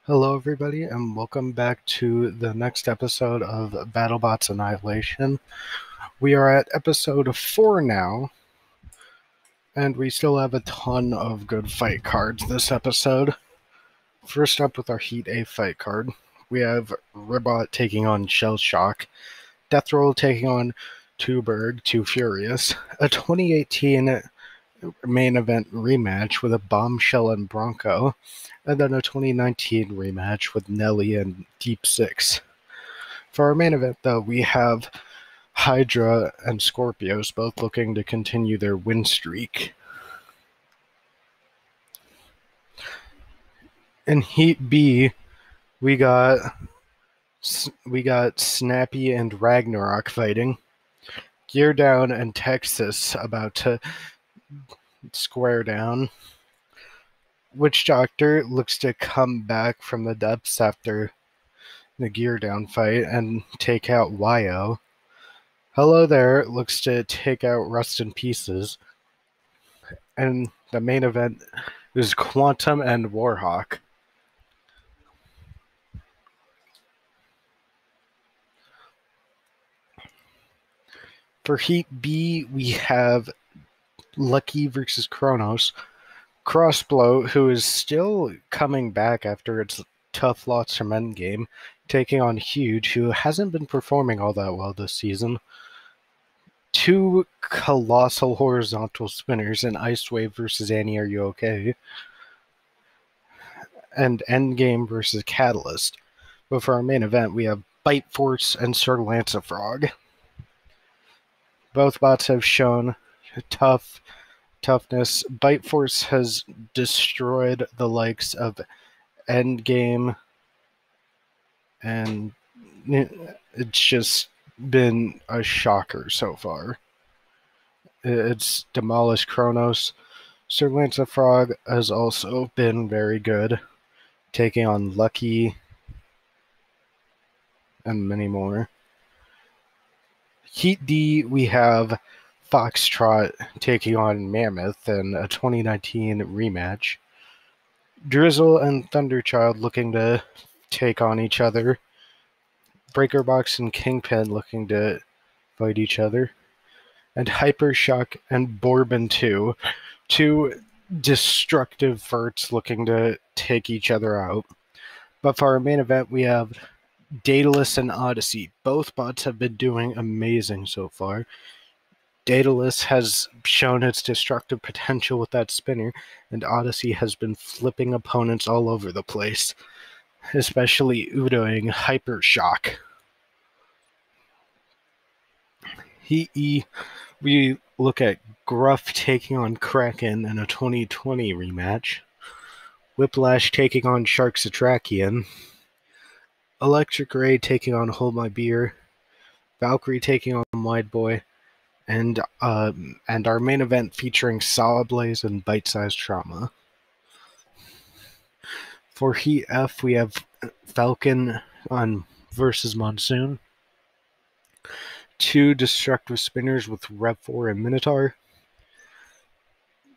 Hello, everybody, and welcome back to the next episode of Battlebots Annihilation. We are at episode 4 now, and we still have a ton of good fight cards this episode. First up with our Heat A fight card, we have Ribbot taking on Shellshock, Deathroll taking on Berg, Furious, a 2018 main event rematch with a Bombshell and Bronco, and then a 2019 rematch with Nelly and Deep Six. For our main event, though, we have Hydra and Scorpios both looking to continue their win streak. In Heat B, we got Snappy and Ragnarok fighting. Geardown and Texas about to square down. Witch Doctor looks to come back from the depths after the Geardown fight and take out Yo. Hello There looks to take out Rust in Pieces. And the main event is Quantum and Warhawk. For Heat B, we have Lucky versus Chronos. Crossblow, who is still coming back after its tough loss from Endgame, taking on Huge, who hasn't been performing all that well this season. Two colossal horizontal spinners in Icewave versus Annie, Are You Okay? And Endgame versus Catalyst. But for our main event, we have Bite Force and Sir Lancefrog. Both bots have shown toughness. Bite Force has destroyed the likes of Endgame, and it's just been a shocker so far. It's demolished Chronos. Sir Lancefrog has also been very good, taking on Lucky and many more. Heat D, we have Foxtrot taking on Mammoth in a 2019 rematch. Drizzle and Thunderchild looking to take on each other. Breakerbox and Kingpin looking to fight each other. And Hypershock and Bourbon 2, two destructive verts looking to take each other out. But for our main event, we have Daedalus and Odyssey. Both bots have been doing amazing so far. Daedalus has shown its destructive potential with that spinner, and Odyssey has been flipping opponents all over the place, especially Udoing Hypershock. Heat E, we look at Gruff taking on Kraken in a 2020 rematch. Whiplash taking on Shark's Atrakian. Electric Ray taking on Hold My Beer. Valkyrie taking on Wide Boy. And our main event featuring Solid Blaze and Bite Size Trauma. For Heat F, we have Falcon on versus Monsoon. Two destructive spinners with Rev 4 and Minotaur.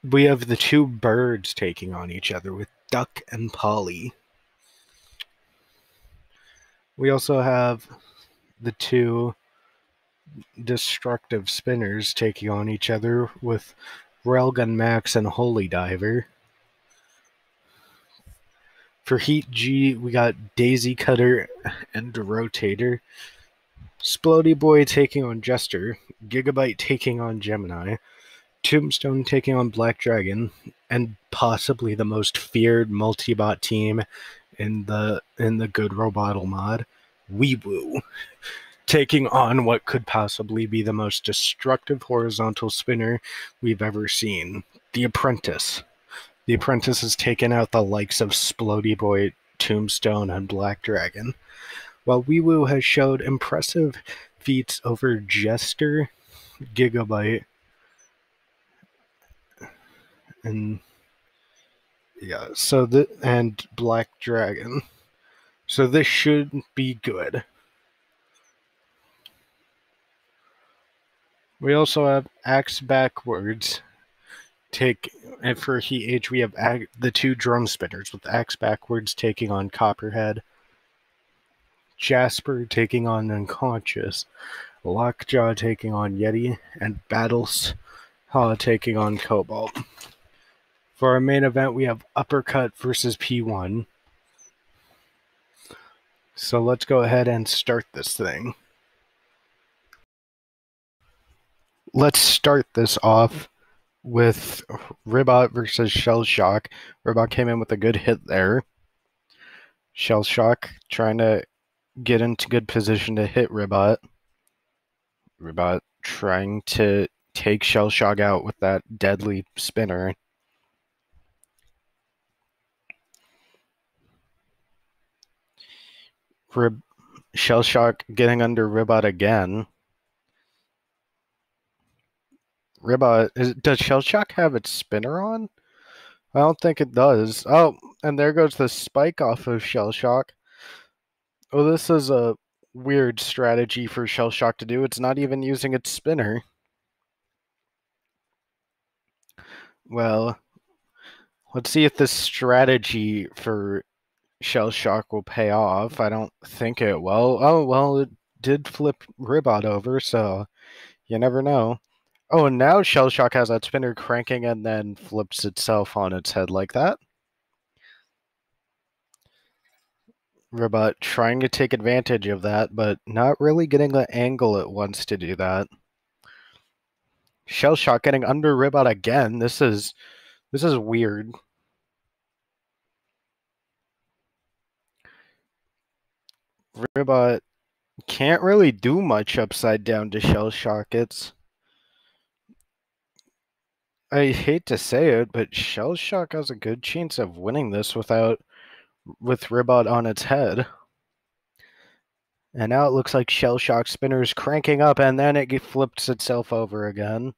We have the two birds taking on each other with Duck and Polly. We also have the two destructive spinners taking on each other with Railgun Max and Holy Diver. For Heat G, we got Daisy Cutter and Rotator. Splody Boy taking on Jester. Gigabyte taking on Gemini. Tombstone taking on Black Dragon. And possibly the most feared multi-bot team in the Good Robottle mod, Weewoo, taking on what could possibly be the most destructive horizontal spinner we've ever seen, The Apprentice. The Apprentice has taken out the likes of Splody Boy, Tombstone, and Black Dragon, while Weewoo has showed impressive feats over Jester, Gigabyte, and and Black Dragon. So this should be good. We also have Axe Backwards And for Heat Age, we have the two drum spinners with Axe backwards taking on Copperhead, Jasper taking on Unconscious, Lockjaw taking on Yeti, and Battles taking on Cobalt. For our main event, we have Uppercut versus P1. So let's go ahead and start this thing. Let's start this off with Ribbot versus Shellshock. Ribbot came in with a good hit there. Shellshock trying to get into good position to hit Ribbot. Ribbot trying to take Shellshock out with that deadly spinner. Shellshock getting under Ribbot again. Ribbot, does Shellshock have its spinner on? I don't think it does. Oh, and there goes the spike off of Shellshock. Oh, this is a weird strategy for Shellshock to do. It's not even using its spinner. Well, let's see if this strategy for Shellshock will pay off. I don't think it will. Oh, well, it did flip Ribbot over, so you never know. Oh, and now Shellshock has that spinner cranking and then flips itself on its head like that. Ribbot trying to take advantage of that, but not really getting the angle it wants to do that. Shellshock getting under Ribbot again. This is weird. Ribbot can't really do much upside down to Shellshock. I hate to say it, but Shellshock has a good chance of winning this with Ribbot on its head. And now it looks like Shellshock spinner's cranking up, and then it flips itself over again.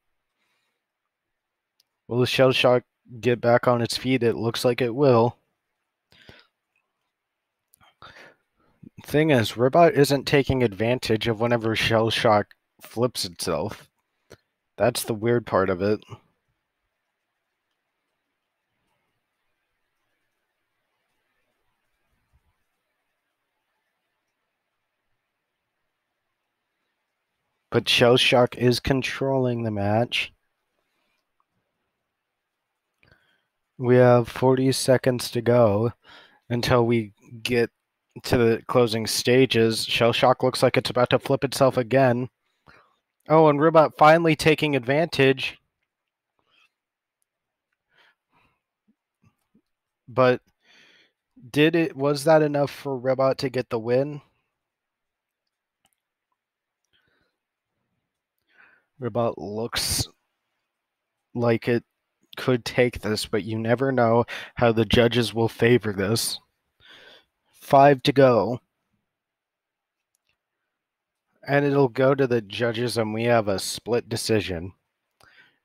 Will the Shellshock get back on its feet? It looks like it will. Thing is, Ribbot isn't taking advantage of whenever Shellshock flips itself. That's the weird part of it. But Shellshock is controlling the match. We have 40 seconds to go until we get to the closing stages. Shellshock looks like it's about to flip itself again. Oh, and Ribbot finally taking advantage. But was that enough for Ribbot to get the win? Ribbot looks like it could take this, but you never know how the judges will favor this. 5 to go. And it'll go to the judges, and we have a split decision.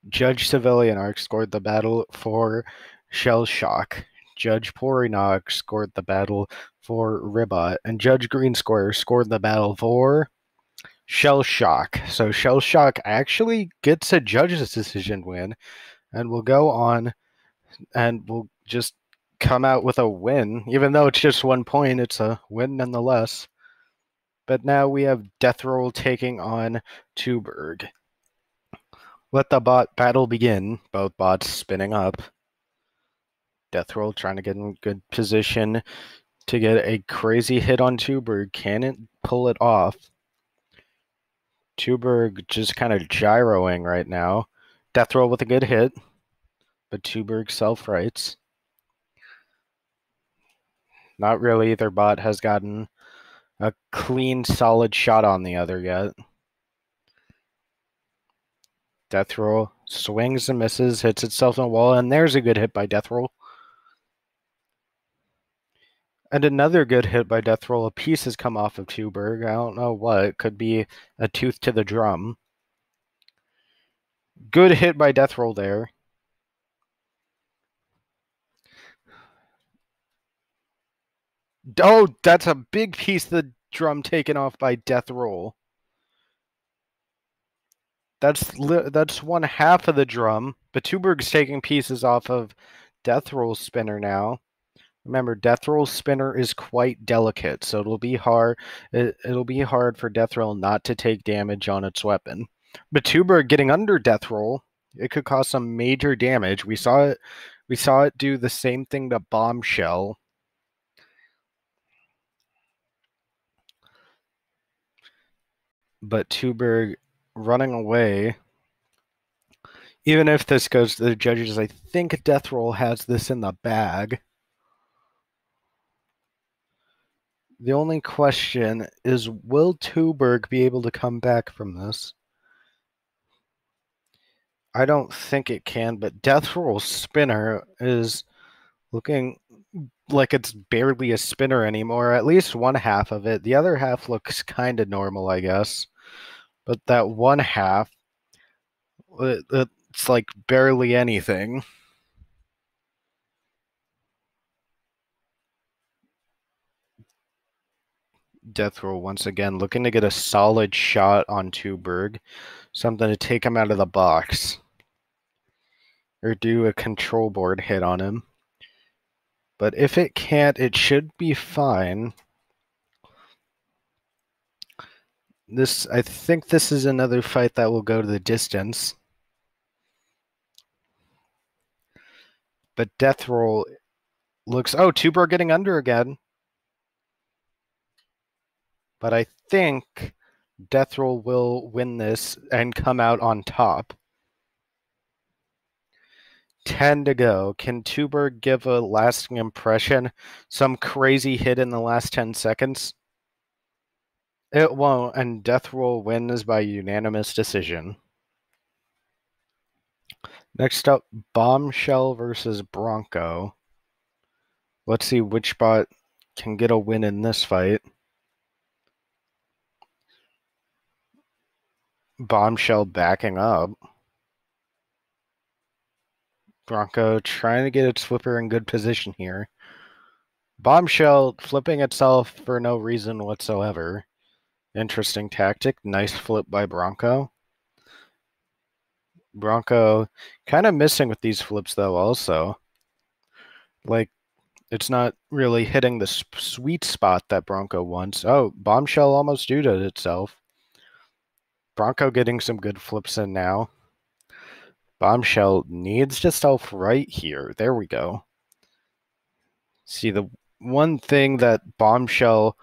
Judge Civilian Arc scored the battle for Shellshock. Judge Porynog scored the battle for Ribbot. And Judge Green Square scored the battle for Shellshock. So Shellshock actually gets a judge's decision win, and will go on and will just come out with a win. Even though it's just 1 point, it's a win nonetheless. But now we have Deathroll taking on Tuberg. Let the bot battle begin. Both bots spinning up. Deathroll trying to get in good position to get a crazy hit on Tuberg. Can it pull it off? Tuberg just kind of gyroing right now. Deathroll with a good hit, but Tuberg self-rights. Not really. Either bot has gotten a clean, solid shot on the other yet. Deathroll swings and misses, hits itself on the wall, and there's a good hit by Deathroll. And another good hit by Deathroll. A piece has come off of Tuberg. I don't know what. It could be a tooth to the drum. Good hit by Deathroll there. Oh, that's a big piece of the drum taken off by Deathroll. That's one half of the drum. But Tuberg's taking pieces off of Deathroll's spinner now. Remember, Deathroll's spinner is quite delicate, so it'll be hard. It'll be hard for Deathroll not to take damage on its weapon. But Tuberg getting under Deathroll, it could cause some major damage. We saw it. We saw it do the same thing to Bombshell. But Tuberg running away. Even if this goes to the judges, I think Deathroll has this in the bag. The only question is, will Tuberg be able to come back from this? I don't think it can, but Deathroll's spinner is looking like it's barely a spinner anymore, at least one half of it. The other half looks kind of normal, I guess. But that one half, it's like barely anything. Deathroll once again looking to get a solid shot on Tuberg. Something to take him out of the box. Or do a control board hit on him. But if it can't, it should be fine. I think this is another fight that will go to the distance. But Deathroll looks... Oh, Tuberg getting under again. But I think Deathroll will win this and come out on top. 10 to go. Can Tuberg give a lasting impression? Some crazy hit in the last 10 seconds? It won't, and Deathroll wins by unanimous decision. Next up, Bombshell versus Bronco. Let's see which bot can get a win in this fight. Bombshell backing up. Bronco trying to get its flipper in good position here. Bombshell flipping itself for no reason whatsoever. Interesting tactic. Nice flip by Bronco. Bronco kind of missing with these flips, though, also. Like, it's not really hitting the sweet spot that Bronco wants. Oh, Bombshell almost did it itself. Bronco getting some good flips in now. Bombshell needs to self right here. There we go. See, the one thing that Bombshell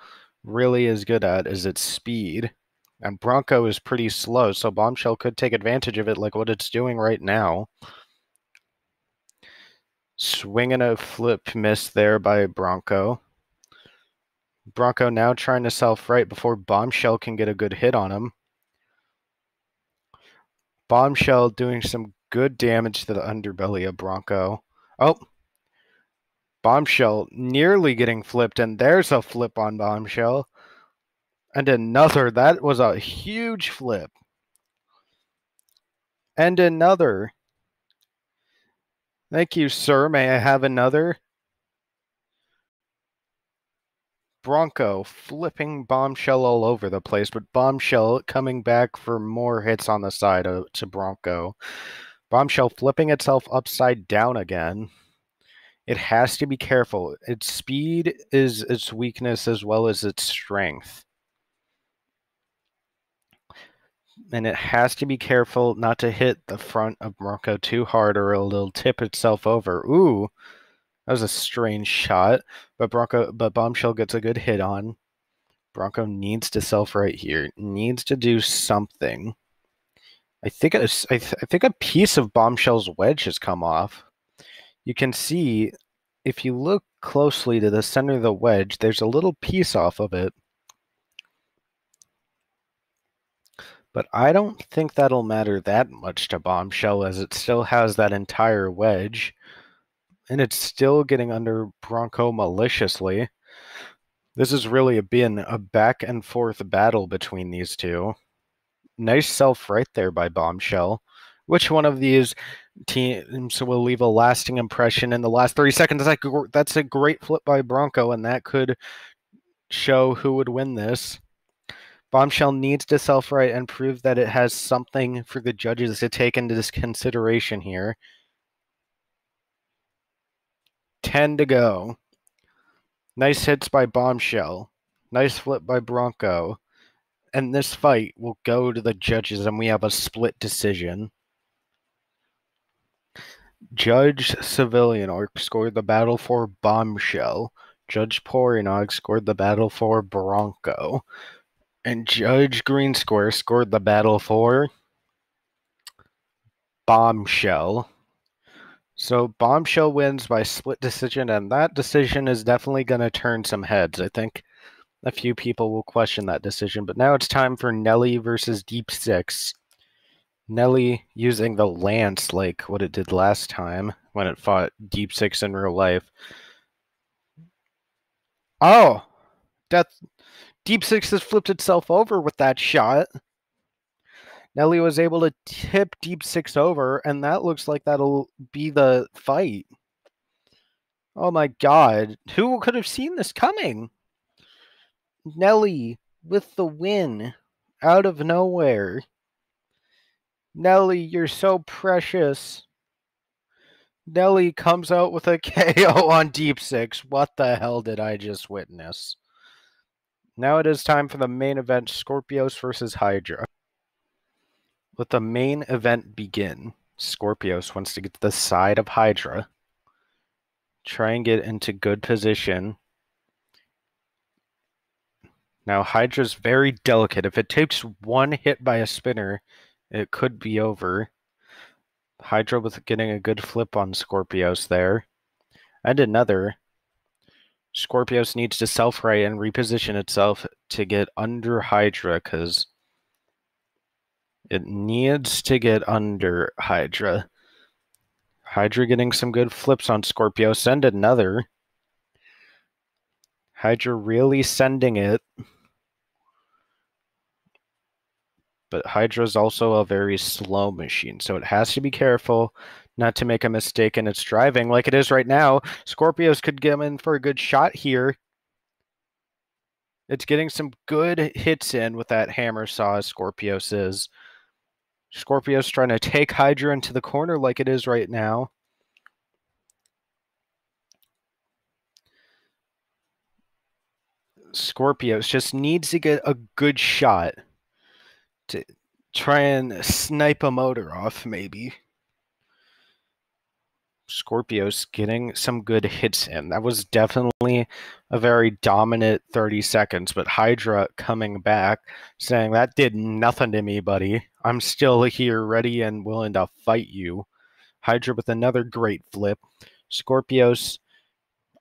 really is good at is its speed. And Bronco is pretty slow, so Bombshell could take advantage of it like what it's doing right now. Swinging a flip miss there by Bronco. Bronco now trying to self-right before Bombshell can get a good hit on him. Bombshell doing some good damage to the underbelly of Bronco. Oh! Bombshell nearly getting flipped, and there's a flip on Bombshell. And another. That was a huge flip. And another. Thank you, sir. May I have another? Bronco flipping Bombshell all over the place, but Bombshell coming back for more hits on the side to Bronco. Bombshell flipping itself upside down again. It has to be careful. Its speed is its weakness as well as its strength. And it has to be careful not to hit the front of Bronco too hard or it'll tip itself over. Ooh, that was a strange shot, but Bombshell gets a good hit on. Bronco needs to self-right here. Needs to do something. I think a piece of Bombshell's wedge has come off. You can see, if you look closely to the center of the wedge, there's a little piece off of it. But I don't think that'll matter that much to Bombshell, as it still has that entire wedge. And it's still getting under Bronco maliciously. This has really been a back and forth battle between these two. Nice self-right there by Bombshell. Which one of these teams will leave a lasting impression in the last 30 seconds? That's a great flip by Bronco, and that could show who would win this. Bombshell needs to self-right and prove that it has something for the judges to take into this consideration here. 10 to go. Nice hits by Bombshell. Nice flip by Bronco. And this fight will go to the judges, and we have a split decision. Judge Civilian scored the battle for Bombshell. Judge Porinog scored the battle for Bronco. And Judge Green Square scored the battle for Bombshell. So Bombshell wins by split decision, and that decision is definitely going to turn some heads. I think a few people will question that decision, but now it's time for Nelly versus Deep Six. Nelly using the Lance like what it did last time when it fought Deep Six in real life. Oh! Deep Six has flipped itself over with that shot. Nelly was able to tip Deep Six over, and that looks like that'll be the fight. Oh my god. Who could have seen this coming? Nelly with the win out of nowhere. Nelly, you're so precious. Nelly comes out with a KO on Deep Six. What the hell did I just witness? Now it is time for the main event, Scorpios versus Hydra. Let the main event begin. Scorpios wants to get to the side of Hydra. Try and get into good position. Now Hydra's very delicate. If it takes one hit by a spinner, it could be over. Hydra with getting a good flip on Scorpios there. And another. Scorpios needs to self-right and reposition itself to get under Hydra, because it needs to get under Hydra. Hydra getting some good flips on Scorpios, and another. Hydra really sending it. But Hydra's also a very slow machine, so it has to be careful not to make a mistake in its driving like it is right now. Scorpios could get in for a good shot here. It's getting some good hits in with that hammer saw, Scorpios is. Scorpios trying to take Hydra into the corner like it is right now. Scorpios just needs to get a good shot to try and snipe a motor off, maybe. Scorpios getting some good hits in. That was definitely a very dominant 30 seconds, but Hydra coming back, saying, that did nothing to me, buddy. I'm still here, ready and willing to fight you. Hydra with another great flip. Scorpios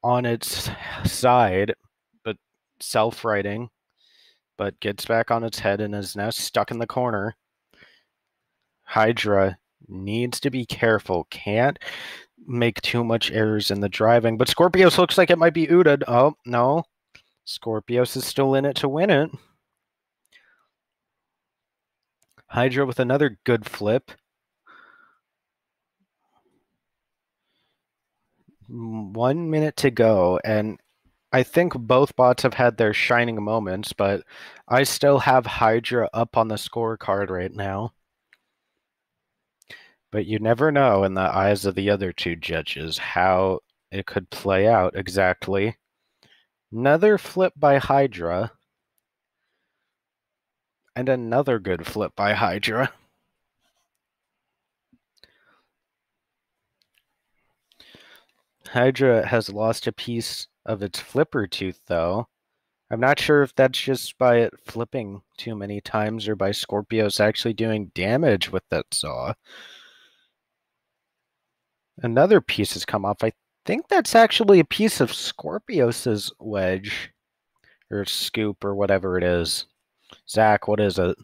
on its side, but self-righting, but gets back on its head and is now stuck in the corner. Hydra needs to be careful. Can't make too much errors in the driving, but Scorpios looks like it might be UDA'd. Oh, no. Scorpios is still in it to win it. Hydra with another good flip. 1 minute to go, and I think both bots have had their shining moments, but I still have Hydra up on the scorecard right now. But you never know in the eyes of the other two judges how it could play out exactly. Another flip by Hydra. And another good flip by Hydra. Hydra has lost a piece of its flipper tooth, though. I'm not sure if that's just by it flipping too many times or by Scorpios actually doing damage with that saw. Another piece has come off. I think that's actually a piece of Scorpios' wedge. Or scoop, or whatever it is. Zach, what is it?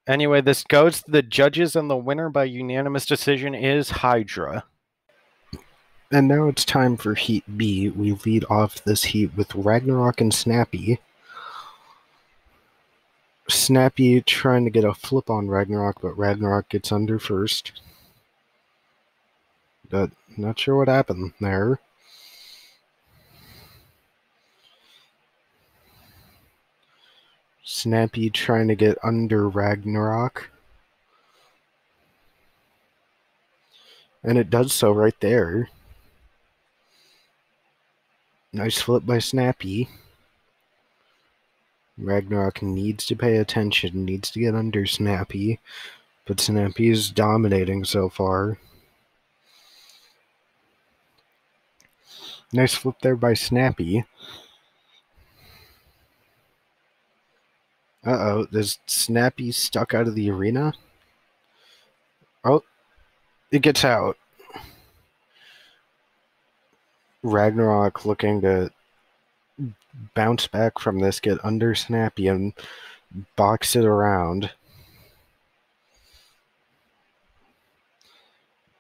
Anyway, this goes to the judges, and the winner by unanimous decision is Hydra. And now it's time for Heat B. We lead off this heat with Ragnarok and Snappy. Snappy trying to get a flip on Ragnarok, but Ragnarok gets under first. But not sure what happened there. Snappy trying to get under Ragnarok. And it does so right there. Nice flip by Snappy. Ragnarok needs to pay attention, needs to get under Snappy. But Snappy is dominating so far. Nice flip there by Snappy. Uh-oh, is Snappy stuck out of the arena? Oh, it gets out. Ragnarok looking to bounce back from this, get under Snappy, and box it around.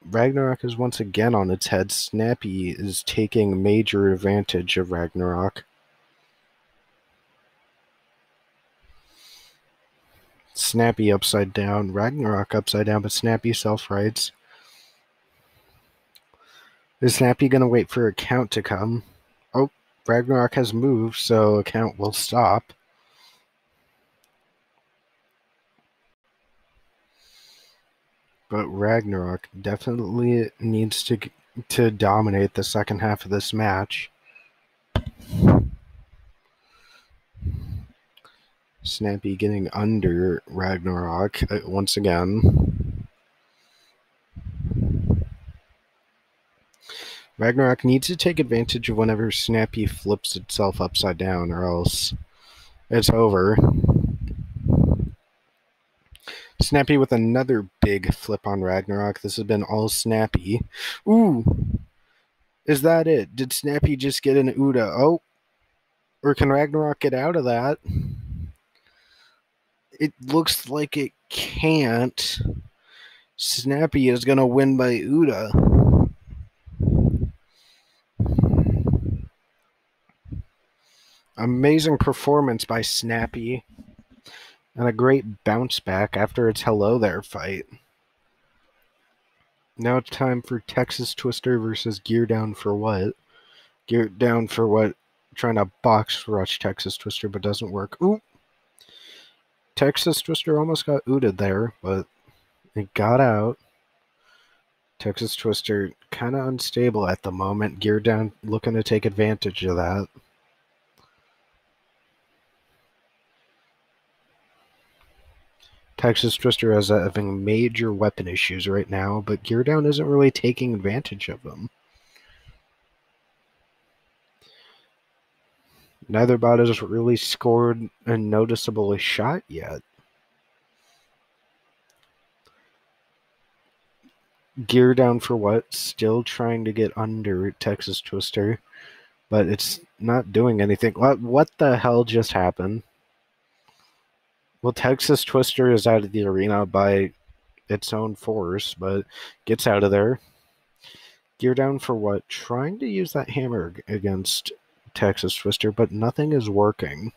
Ragnarok is once again on its head. Snappy is taking major advantage of Ragnarok. Snappy upside down, Ragnarok upside down, but Snappy self-rights. Is Snappy going to wait for a count to come? Oh, Ragnarok has moved, so a count will stop. But Ragnarok definitely needs to dominate the second half of this match. Snappy getting under Ragnarok once again. Ragnarok needs to take advantage of whenever Snappy flips itself upside down, or else it's over. Snappy with another big flip on Ragnarok. This has been all Snappy. Ooh! Is that it? Did Snappy just get an Uda? Oh! Or can Ragnarok get out of that? It looks like it can't. Snappy is going to win by Uda. Amazing performance by Snappy. And a great bounce back after its Hello There fight. Now it's time for Texas Twister versus Geardown for what? Geardown for what? Trying to box rush Texas Twister, but doesn't work. Ooh! Texas Twister almost got Uda'd there, but it got out. Texas Twister kind of unstable at the moment. Geardown looking to take advantage of that. Texas Twister is having major weapon issues right now, but Geardown isn't really taking advantage of them. Neither bot has really scored a noticeable shot yet. Geardown for what? Still trying to get under Texas Twister, but it's not doing anything. What the hell just happened? Well, Texas Twister is out of the arena by its own force, but gets out of there. Geardown for what? Trying to use that hammer against Texas Twister, but nothing is working.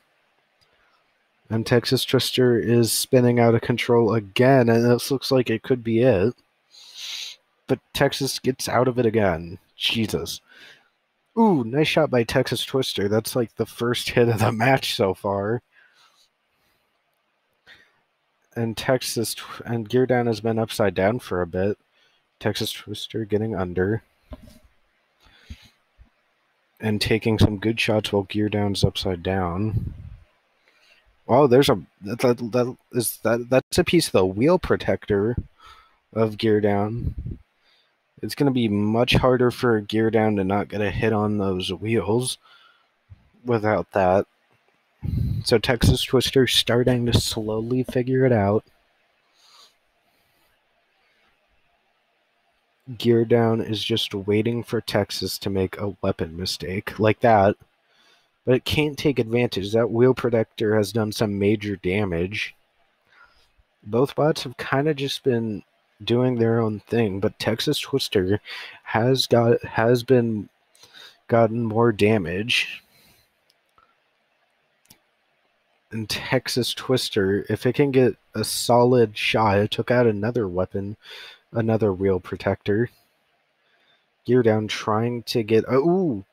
And Texas Twister is spinning out of control again, and this looks like it could be it. But Texas gets out of it again. Jesus. Ooh, nice shot by Texas Twister. That's like the first hit of the match so far. And Geardown has been upside down for a bit. Texas Twister getting under. And taking some good shots while Geardown's upside down. Oh, there's that's a piece of the wheel protector of Geardown. It's going to be much harder for Geardown to not get a hit on those wheels without that. So Texas Twister starting to slowly figure it out. Geardown is just waiting for Texas to make a weapon mistake like that. But it can't take advantage. That wheel protector has done some major damage. Both bots have kind of just been doing their own thing, but Texas Twister has gotten more damage. And Texas Twister, if it can get a solid shot, it took out another weapon, another wheel protector. Geardown trying to get... Ooh,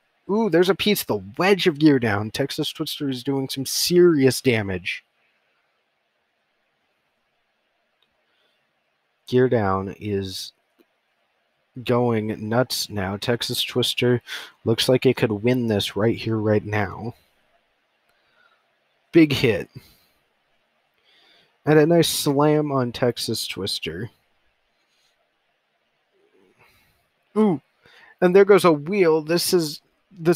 there's a piece of the wedge of Geardown. Texas Twister is doing some serious damage. Geardown is going nuts now. Texas Twister looks like it could win this right here, right now. Big hit. And a nice slam on Texas Twister. Ooh, and there goes a wheel. This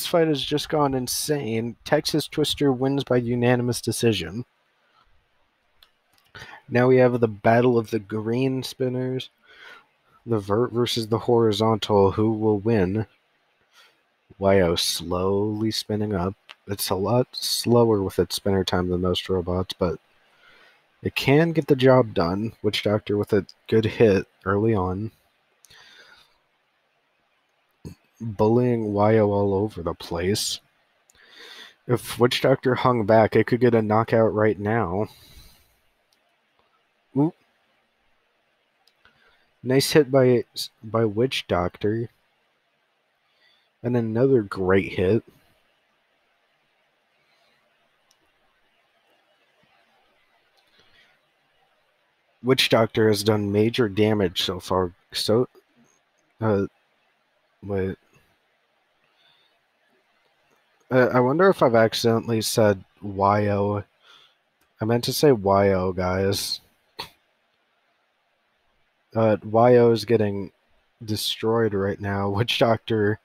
fight has just gone insane. Texas Twister wins by unanimous decision. Now we have the battle of the green spinners. The vert versus the horizontal. Who will win? Wyo slowly spinning up. It's a lot slower with its spinner time than most robots, but it can get the job done. Witch Doctor with a good hit early on. Bullying Wyo all over the place. If Witch Doctor hung back, it could get a knockout right now. Ooh. Nice hit by Witch Doctor. And another great hit. Witch Doctor has done major damage so far. So, wait. I wonder if I've accidentally said Wyo. I meant to say Wyo, guys. Wyo is getting destroyed right now. Witch Doctor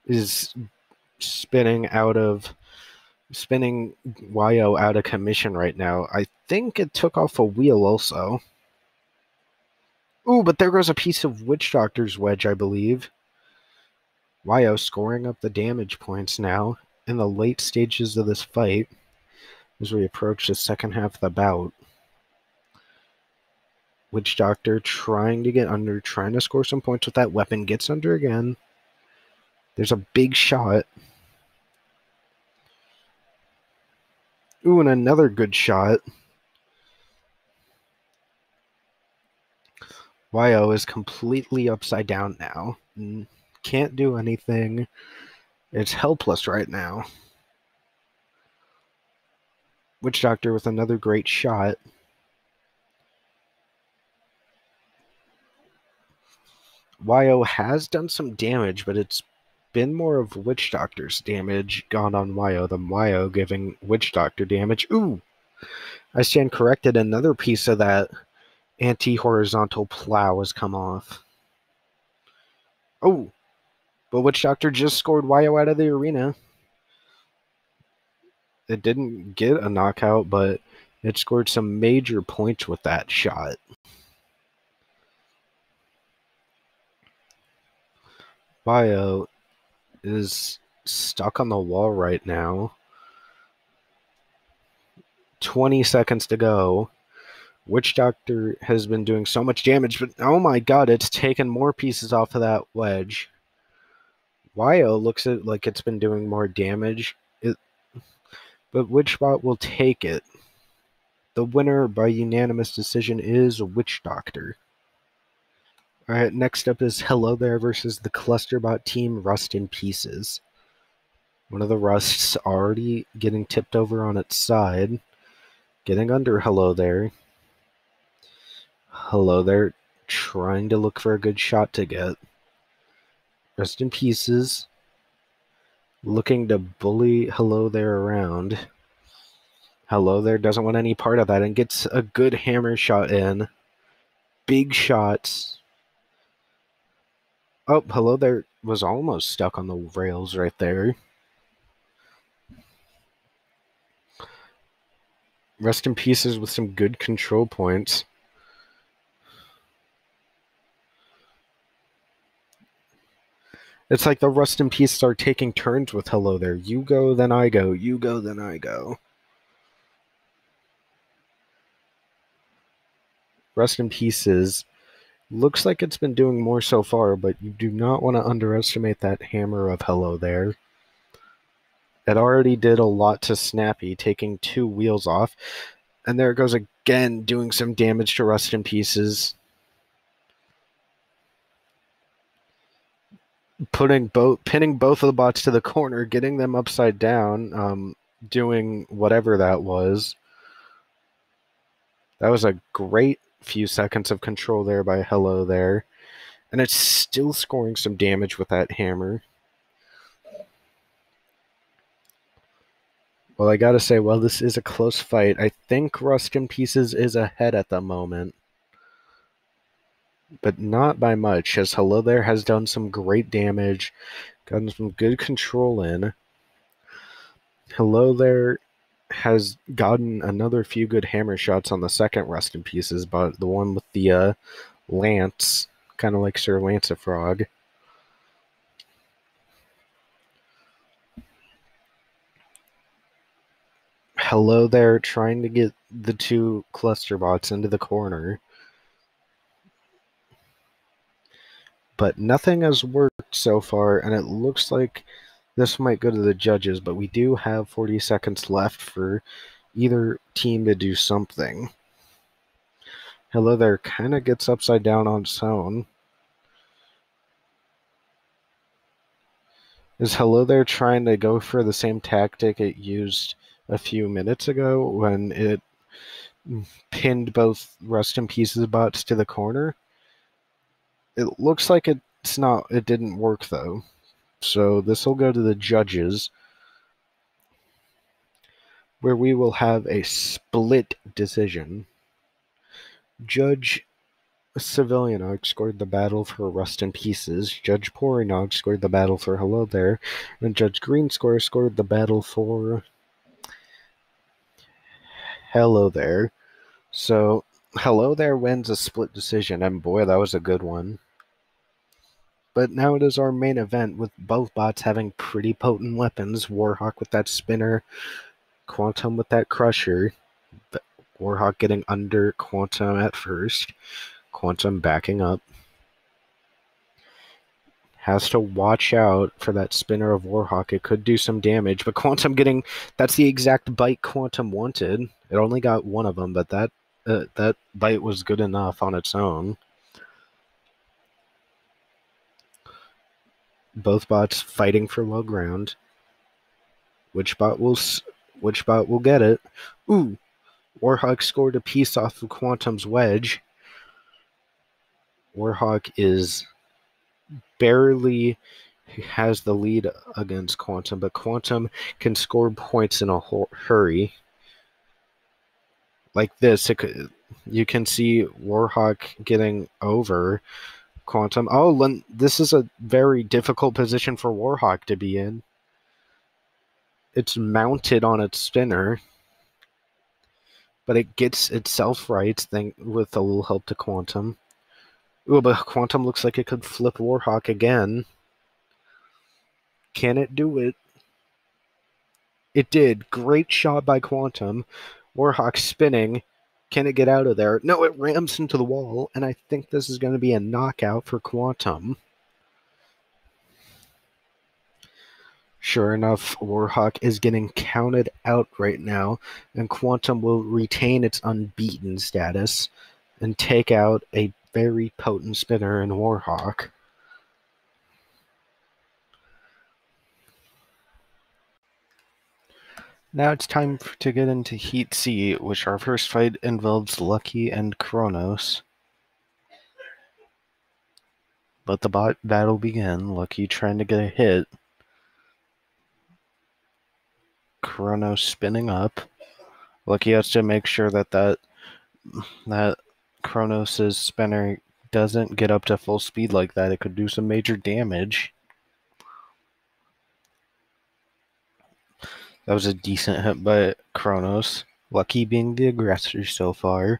is spinning Wyo out of commission right now. I think it took off a wheel also. Ooh, but there goes a piece of Witch Doctor's wedge, I believe. Wyo scoring up the damage points now in the late stages of this fight as we approach the second half of the bout. Witch Doctor trying to get under, trying to score some points with that weapon, gets under again. There's a big shot. Ooh, and another good shot. Wyo is completely upside down now. Can't do anything. It's helpless right now. Witch Doctor with another great shot. Wyo has done some damage, but it's been more of Witch Doctor's damage gone on Wyo than Wyo giving Witch Doctor damage. Ooh! I stand corrected. Another piece of that anti-horizontal plow has come off. Oh! But Witch Doctor just scored Wyo out of the arena. It didn't get a knockout, but it scored some major points with that shot. Wyo is stuck on the wall right now. 20 seconds to go. Witch Doctor has been doing so much damage, but oh my god, it's taken more pieces off of that wedge. Wyo looks like it's been doing more damage, but Witchbot will take it. The winner by unanimous decision is Witch Doctor. Alright, next up is Hello There versus the Clusterbot team Rust in Pieces. One of the Rusts already getting tipped over on its side. Getting under Hello There. Hello There trying to look for a good shot to get. Rust in Pieces looking to bully Hello There around. Hello There doesn't want any part of that and gets a good hammer shot in. Big shots. Oh, Hello There was almost stuck on the rails right there. Rust in Pieces with some good control points. It's like the Rust in Pieces are taking turns with Hello There. You go, then I go. You go, then I go. Rust in Pieces looks like it's been doing more so far, but you do not want to underestimate that hammer of Hello There. It already did a lot to Snappy, taking 2 wheels off. And there it goes again, doing some damage to Rust in Pieces. Pinning both of the bots to the corner, getting them upside down, doing whatever that was. That was a great few seconds of control there by Hello There. And it's still scoring some damage with that hammer. Well, I gotta say, while this is a close fight, I think Rust in Pieces is ahead at the moment. But not by much, as Hello There has done some great damage, gotten some good control in. Hello There has gotten another few good hammer shots on the second Rust in Pieces, but the one with the lance, kind of like Sir Lancefrog. Hello There trying to get the two cluster bots into the corner. But nothing has worked so far, and it looks like this might go to the judges, but we do have 40 seconds left for either team to do something. Hello There kind of gets upside down on its own. Is Hello There trying to go for the same tactic it used a few minutes ago when it pinned both Rust in Pieces bots to the corner? It looks like it didn't work though. So this will go to the judges, where we will have a split decision. Judge Civilianog scored the battle for Rust in Pieces, Judge Porinog scored the battle for Hello There, and Judge Greenscore scored the battle for Hello There. So Hello There wins a split decision, and boy, that was a good one. But now it is our main event, with both bots having pretty potent weapons. Warhawk with that spinner, Quantum with that crusher. Warhawk getting under Quantum at first. Quantum backing up. Has to watch out for that spinner of Warhawk. It could do some damage, but Quantum getting... That's the exact bite Quantum wanted. It only got one of them, but that bite was good enough on its own. Both bots fighting for low ground. Which bot will get it? Ooh! Warhawk scored a piece off of Quantum's wedge. Warhawk is barely has the lead against Quantum, but Quantum can score points in a hurry. Like this, you can see Warhawk getting over Quantum. Oh, this is a very difficult position for Warhawk to be in. It's mounted on its spinner, but it gets itself right with a little help to Quantum. Ooh, but Quantum looks like it could flip Warhawk again. Can it do it? It did. Great shot by Quantum. Warhawk spinning. Can it get out of there? No, it rams into the wall, and I think this is going to be a knockout for Quantum. Sure enough, Warhawk is getting counted out right now, and Quantum will retain its unbeaten status and take out a very potent spinner in Warhawk. Now it's time to get into Heat C, which our first fight involves Lucky and Chronos. Let the bot battle begin. Lucky trying to get a hit. Chronos spinning up. Lucky has to make sure that Chronos' spinner doesn't get up to full speed like that. It could do some major damage. That was a decent hit by Chronos. Lucky being the aggressor so far.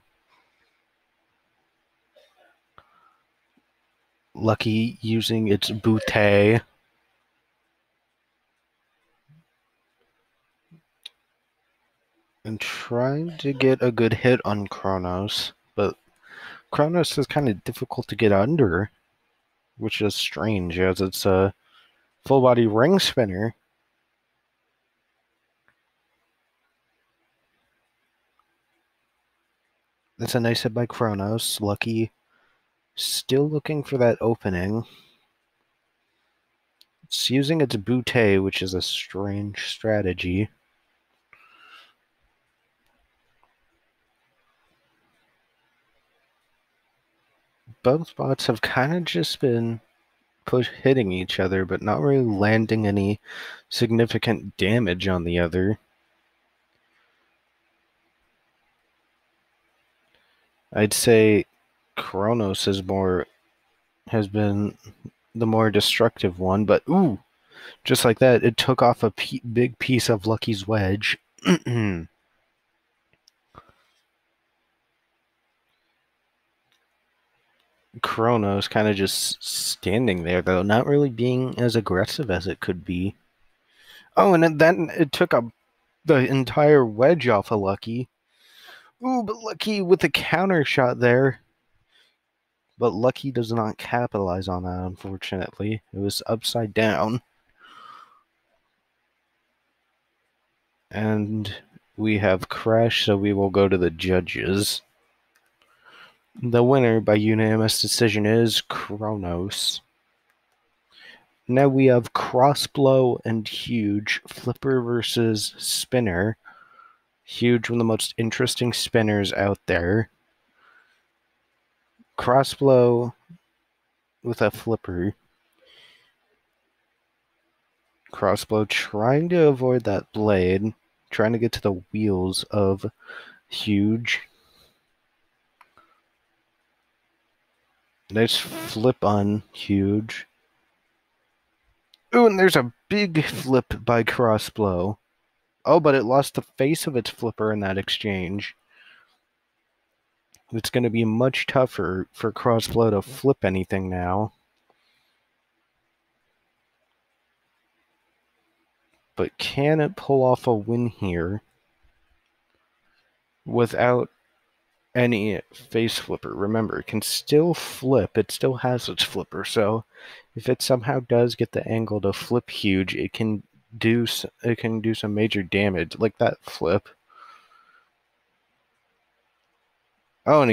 Lucky using its bootay. And trying to get a good hit on Chronos. But Chronos is kind of difficult to get under, which is strange, as it's a full body ring spinner. That's a nice hit by Chronos. Lucky still looking for that opening. It's using its bootay, which is a strange strategy. both bots have kind of just been hitting each other, but not really landing any significant damage on the other. I'd say Chronos has been the more destructive one, but ooh, just like that, it took off a big piece of Lucky's wedge. Chronos kind of just standing there, though, not really being as aggressive as it could be. Oh, and then it took the entire wedge off of Lucky. Ooh, but Lucky with a counter shot there. But Lucky does not capitalize on that, unfortunately. It was upside down. And we have Crash, so we will go to the judges. The winner by unanimous decision is Chronos. Now we have Crossblow and Huge, Flipper versus Spinner. Huge, one of the most interesting spinners out there. Crossblow with a Flipper. Crossblow trying to avoid that blade, trying to get to the wheels of Huge. Nice flip on Huge. Ooh, and there's a big flip by Crossblow. Oh, but it lost the face of its flipper in that exchange. It's going to be much tougher for Crossblow to flip anything now. But can it pull off a win here without any face flipper? Remember, it can still flip. It still has its flipper, so if it somehow does get the angle to flip Huge, it can do some major damage, like that flip. Oh, and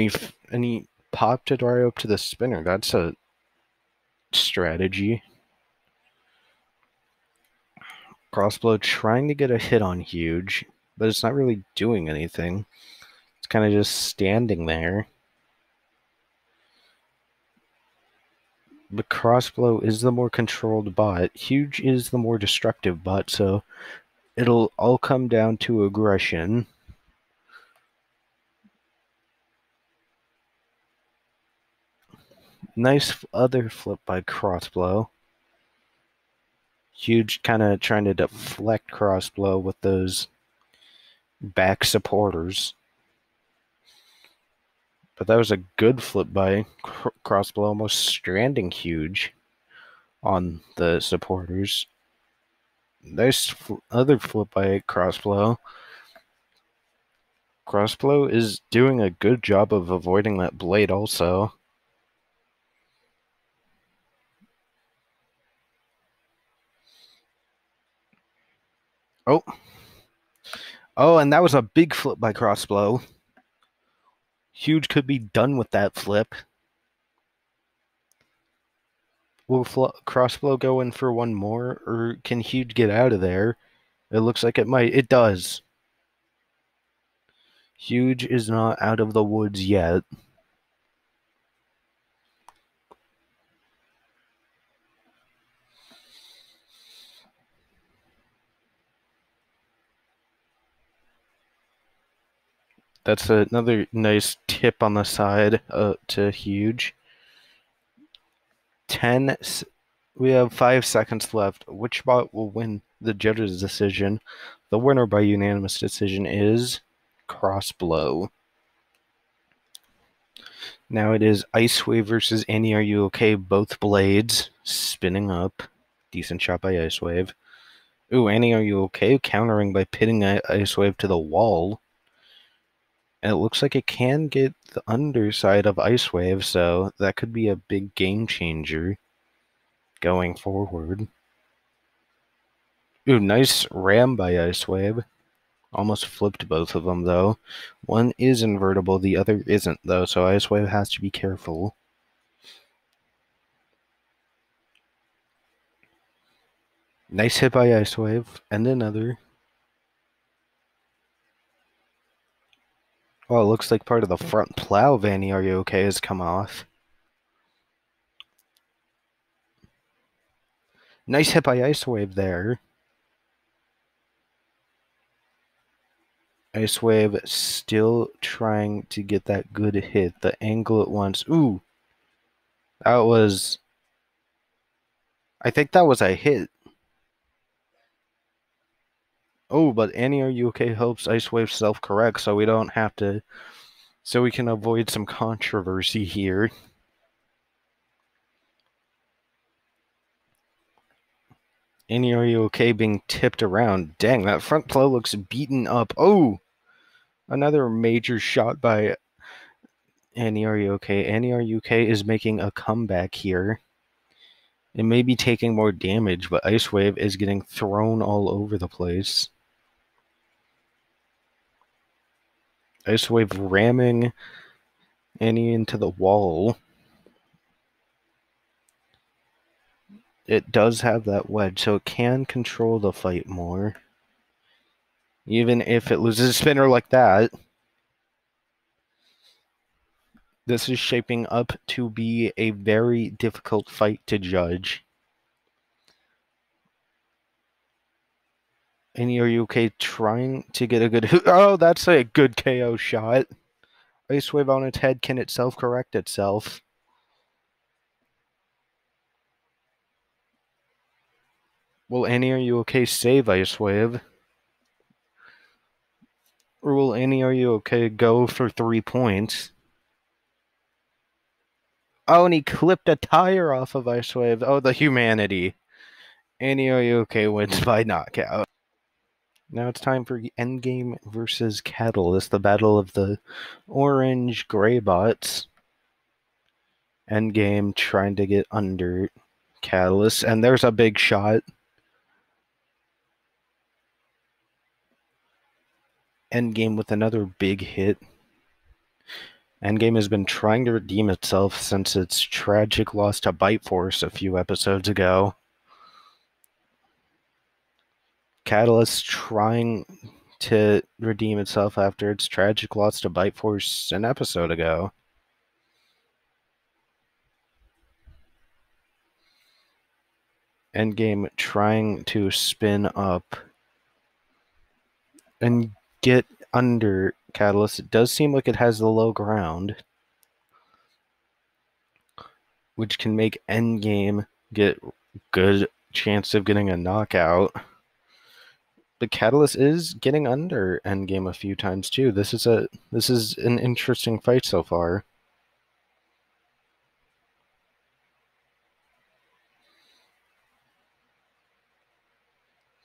he popped it right up to the spinner. That's a strategy. Crossblow trying to get a hit on Huge, but it's not really doing anything. It's kind of just standing there. But Crossblow is the more controlled bot. Huge is the more destructive bot, so it'll all come down to aggression. Nice other flip by Crossblow. Huge kind of trying to deflect Crossblow with those back supporters. But that was a good flip by Crossblow, almost stranding Huge on the supporters. Nice other flip by Crossblow. Crossblow is doing a good job of avoiding that blade also. Oh. Oh, and that was a big flip by Crossblow. Huge could be done with that flip. Will Crossblow go in for one more, or can Huge get out of there? It looks like it might. It does. Huge is not out of the woods yet. That's another nice tip on the side to Huge. We have 5 seconds left. Which bot will win the judge's decision? The winner by unanimous decision is Crossblow. Now it is Icewave versus Annie. Are you okay? Both blades spinning up. Decent shot by Icewave. Ooh, Annie, are you okay? Countering by pitting Icewave to the wall. And it looks like it can get the underside of Icewave, so that could be a big game changer going forward. Ooh, nice ram by Icewave. Almost flipped both of them, though. One is invertible, the other isn't, though, so Icewave has to be careful. Nice hit by Icewave, and another. Oh, it looks like part of the front plow of Annie, Are You Okay has come off. Nice hit by Icewave there. Icewave still trying to get that good hit. The angle it wants. Ooh. That was... I think that was a hit. Oh, but Annie, are you okay? Helps Icewave self-correct so we don't have to... So we can avoid some controversy here. Annie, are you okay being tipped around? Dang, that front throw looks beaten up. Oh! Another major shot by Annie, are you okay? Annie, are you okay is making a comeback here. It may be taking more damage, but Icewave is getting thrown all over the place. Icewave ramming Annie into the wall. It does have that wedge, so it can control the fight more. Even if it loses a spinner like that. This is shaping up to be a very difficult fight to judge. Annie, are you okay trying to get a good... Oh, that's a good KO shot. Icewave on its head, can it self-correct itself? Will Annie, are you okay save Icewave? Or will Annie, are you okay go for 3 points? Oh, and he clipped a tire off of Icewave. Oh, the humanity. Annie, are you okay wins by knockout. Now it's time for Endgame versus Catalyst, the battle of the orange-gray bots. Endgame trying to get under Catalyst, and there's a big shot. Endgame with another big hit. Endgame has been trying to redeem itself since its tragic loss to Bite Force a few episodes ago. Catalyst trying to redeem itself after its tragic loss to Bite Force an episode ago. Endgame trying to spin up and get under Catalyst. It does seem like it has the low ground, which can make Endgame get good chance of getting a knockout. But Catalyst is getting under Endgame a few times too. This is an interesting fight so far.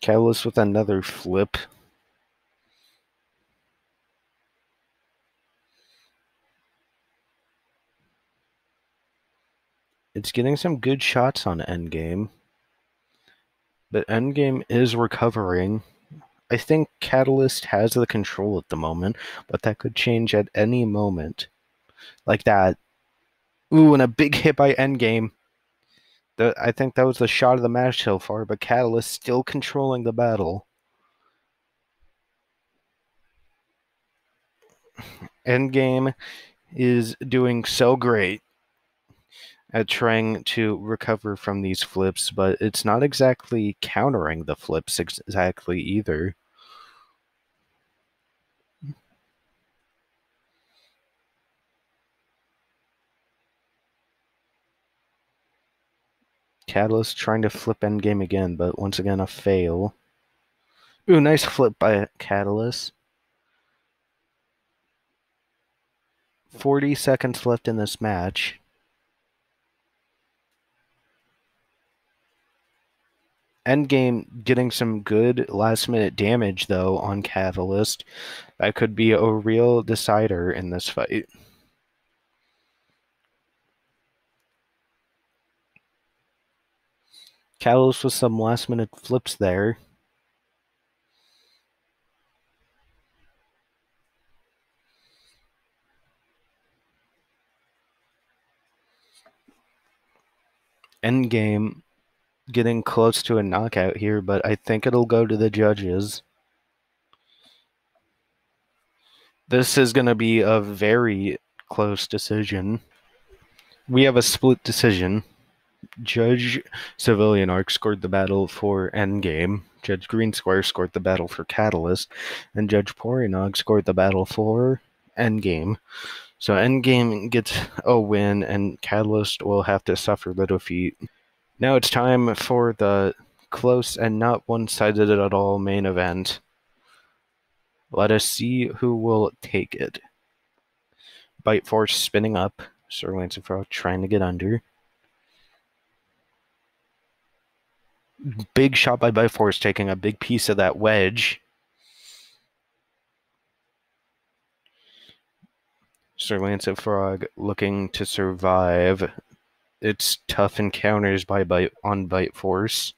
Catalyst with another flip. It's getting some good shots on Endgame. But Endgame is recovering. I think Catalyst has the control at the moment, but that could change at any moment. Like that. Ooh, and a big hit by Endgame. I think that was the shot of the match so far, but Catalyst still controlling the battle. Endgame is doing so great at trying to recover from these flips, but it's not exactly countering the flips exactly either. Catalyst trying to flip Endgame again, but once again a fail. Ooh, nice flip by Catalyst. 40 seconds left in this match. Endgame getting some good last-minute damage, though, on Catalyst. That could be a real decider in this fight. Catalyst with some last-minute flips there. Endgame getting close to a knockout here, but I think it'll go to the judges. This is going to be a very close decision. We have a split decision. Judge Civilian Arc scored the battle for Endgame. Judge Green Square scored the battle for Catalyst. And Judge Porinog scored the battle for Endgame. So Endgame gets a win, and Catalyst will have to suffer the defeat. Now it's time for the close and not one-sided at all main event. Let us see who will take it. Bite Force spinning up. Sir Lancelot trying to get under. Big shot by Bite Force, taking a big piece of that wedge. Sir Lancelot looking to survive. It's tough encounters by Bite Force.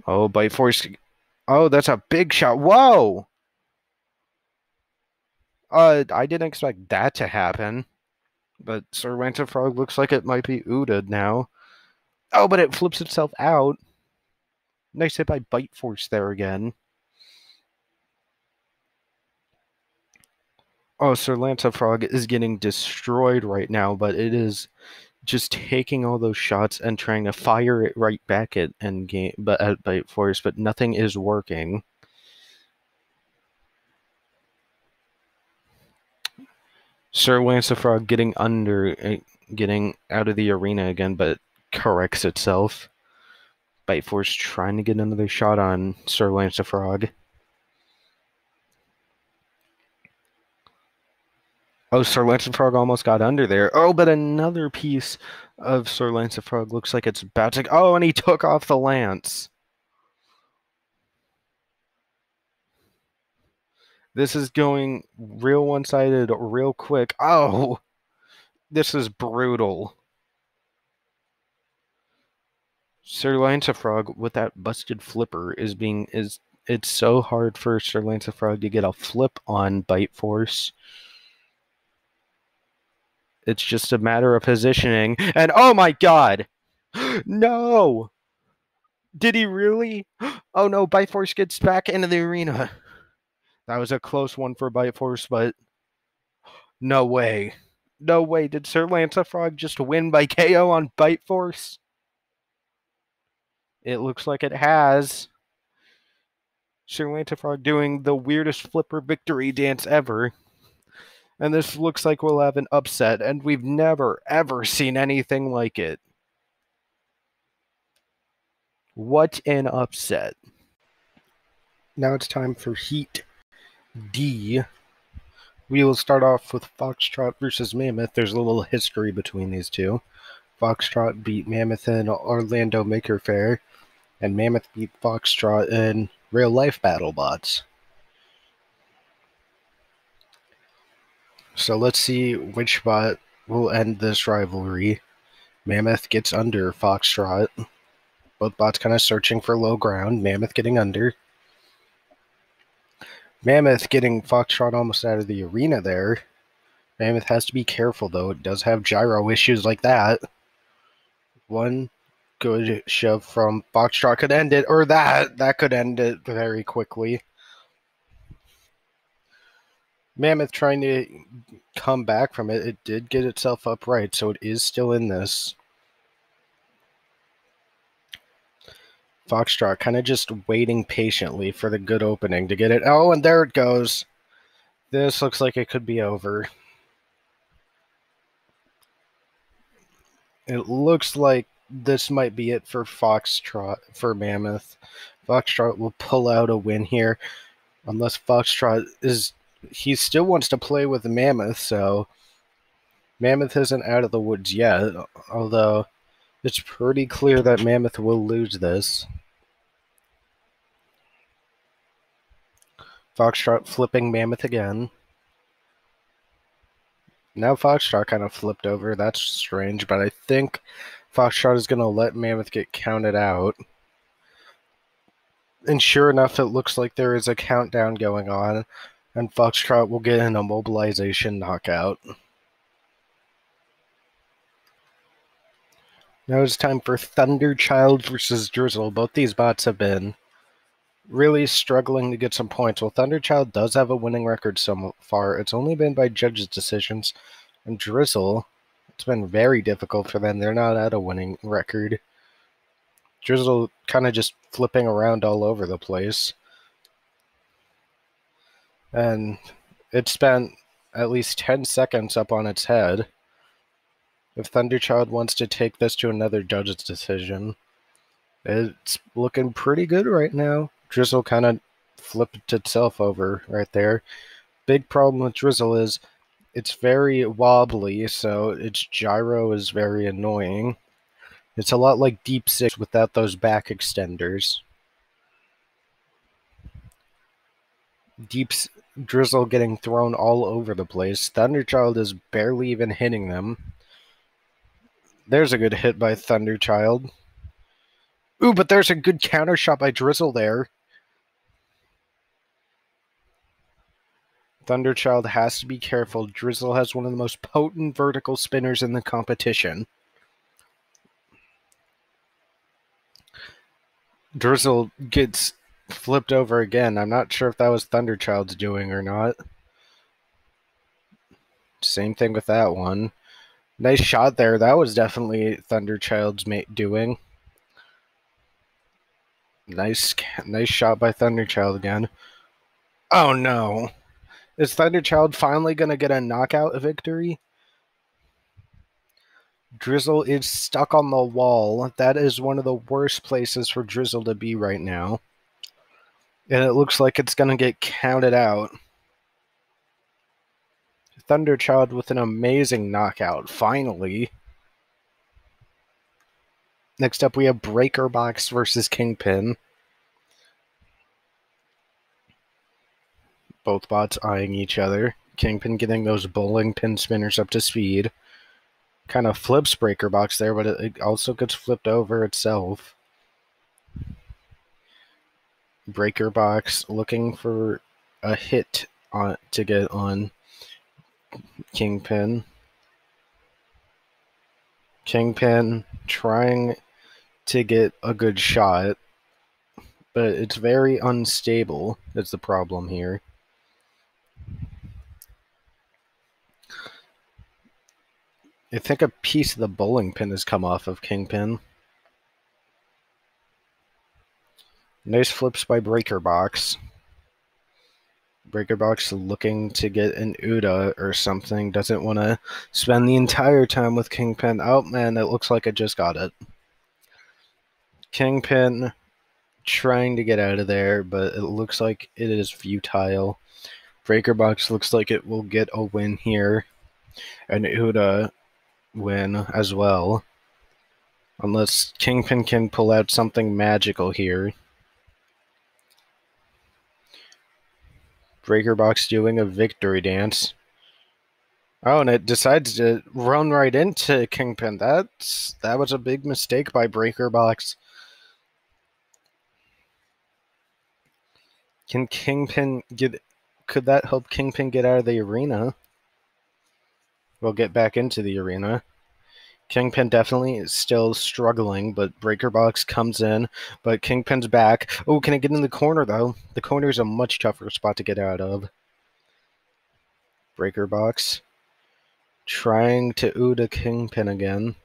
Oh, Bite Force. Oh, that's a big shot. Whoa! I didn't expect that to happen. But Sir Lancelot looks like it might be Uda'd now. Oh, but it flips itself out. Nice hit by Bite Force there again. Oh, Sir Lancelot is getting destroyed right now, but it is just taking all those shots and trying to fire it right back at Endgame, but at Bite Force, but nothing is working. Sir Lancelot getting under, getting out of the arena again, but corrects itself. Bite Force trying to get another shot on Sir Lancelot. Oh, Sir Lancelot almost got under there. Oh, but another piece of Sir Lancelot looks like it's about to... Oh, and he took off the lance. This is going real one-sided real quick. Oh, this is brutal. Sir Lancelot with that busted flipper it's so hard for Sir Lancelot to get a flip on Bite Force. It's just a matter of positioning. And oh my god! No! Did he really? Oh no, Bite Force gets back into the arena. That was a close one for Bite Force, but no way. No way. Did Sir Lancelot just win by KO on Bite Force? It looks like it has. Sir Lancelot doing the weirdest flipper victory dance ever. And this looks like we'll have an upset, and we've never, ever seen anything like it. What an upset. Now it's time for Heat D. We will start off with Foxtrot versus Mammoth. There's a little history between these two. Foxtrot beat Mammoth in Orlando Maker Faire, and Mammoth beat Foxtrot in real-life Battlebots. So let's see which bot will end this rivalry. Mammoth gets under Foxtrot. Both bots kind of searching for low ground. Mammoth getting under. Mammoth getting Foxtrot almost out of the arena there. Mammoth has to be careful, though. It does have gyro issues like that. One good shove from Foxtrot could end it, or that could end it very quickly. Mammoth trying to come back from it. It did get itself upright, so it is still in this. Foxtrot kind of just waiting patiently for the good opening to get it. Oh, and there it goes. This looks like it could be over. It looks like this might be it for Foxtrot, for Mammoth. Foxtrot will pull out a win here. Unless Foxtrot is... He still wants to play with Mammoth, so... Mammoth isn't out of the woods yet, although it's pretty clear that Mammoth will lose this. Foxtrot flipping Mammoth again. Now Foxtrot kind of flipped over. That's strange, but I think Foxtrot is going to let Mammoth get counted out. And sure enough, it looks like there is a countdown going on, and Foxtrot will get an immobilization knockout. Now it's time for Thunderchild versus Drizzle. Both these bots have been really struggling to get some points. Well, Thunderchild does have a winning record so far. It's only been by judges' decisions. And Drizzle It's been very difficult for them. They're not at a winning record. Drizzle kind of just flipping around all over the place. And it spent at least 10 seconds up on its head. If Thunderchild wants to take this to another judge's decision, it's looking pretty good right now. Drizzle kind of flipped itself over right there. Big problem with Drizzle is it's very wobbly, so its gyro is very annoying. It's a lot like Deep Six without those back extenders. Drizzle getting thrown all over the place. Thunderchild is barely even hitting them. There's a good hit by Thunderchild. Ooh, but there's a good counter shot by Drizzle there. Thunderchild has to be careful. Drizzle has one of the most potent vertical spinners in the competition. Drizzle gets flipped over again. I'm not sure if that was Thunderchild's doing or not. Same thing with that one. Nice shot there. That was definitely Thunderchild's doing. Nice shot by Thunderchild again. Oh no. Is Thunderchild finally going to get a knockout victory? Drizzle is stuck on the wall. That is one of the worst places for Drizzle to be right now. And it looks like it's going to get counted out. Thunderchild with an amazing knockout, finally. Next up, we have Breakerbox versus Kingpin. Both bots eyeing each other. Kingpin getting those bowling pin spinners up to speed. Kind of flips Breakerbox there, but it also gets flipped over itself. Breakerbox looking for a hit to get on Kingpin. Kingpin trying to get a good shot, but it's very unstable. That's the problem here. I think a piece of the bowling pin has come off of Kingpin. Nice flips by Breakerbox. Breakerbox looking to get an Uda or something. Doesn't want to spend the entire time with Kingpin. Oh man, it looks like I just got it. Kingpin trying to get out of there, but it looks like it is futile. Breakerbox looks like it will get a win here. An Uda win as well. Unless Kingpin can pull out something magical here. Breakerbox doing a victory dance. Oh, and it decides to run right into Kingpin. That was a big mistake by Breakerbox. Can Kingpin get... Could that help Kingpin get out of the arena? We'll get back into the arena. Kingpin definitely is still struggling, but Breakerbox comes in, but Kingpin's back. Oh, can it get in the corner, though? The corner is a much tougher spot to get out of. Breakerbox trying to Uda Kingpin again,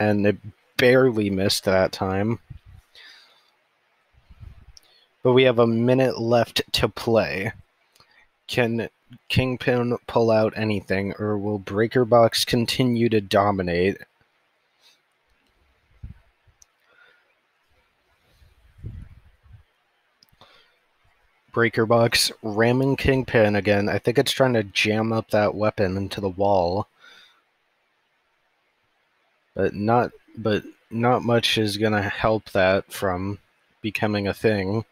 and it barely missed that time. But we have a minute left to play. Can Kingpin pull out anything, or will Breakerbox continue to dominate? Breakerbox ramming Kingpin again. I think it's trying to jam up that weapon into the wall. But not much is going to help that from becoming a thing.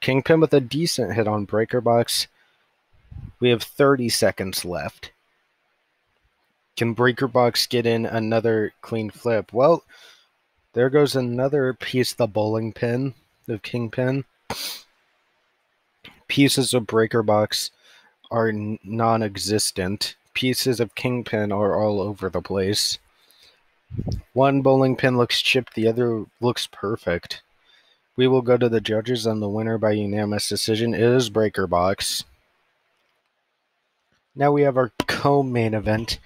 Kingpin with a decent hit on Breakerbox. We have 30 seconds left. Can Breakerbox get in another clean flip? Well, there goes another piece of the bowling pin of Kingpin. Pieces of Breakerbox are non-existent. Pieces of Kingpin are all over the place. One bowling pin looks chipped, the other looks perfect. We will go to the judges, and the winner by unanimous decision is Breakerbox. Now we have our co-main event,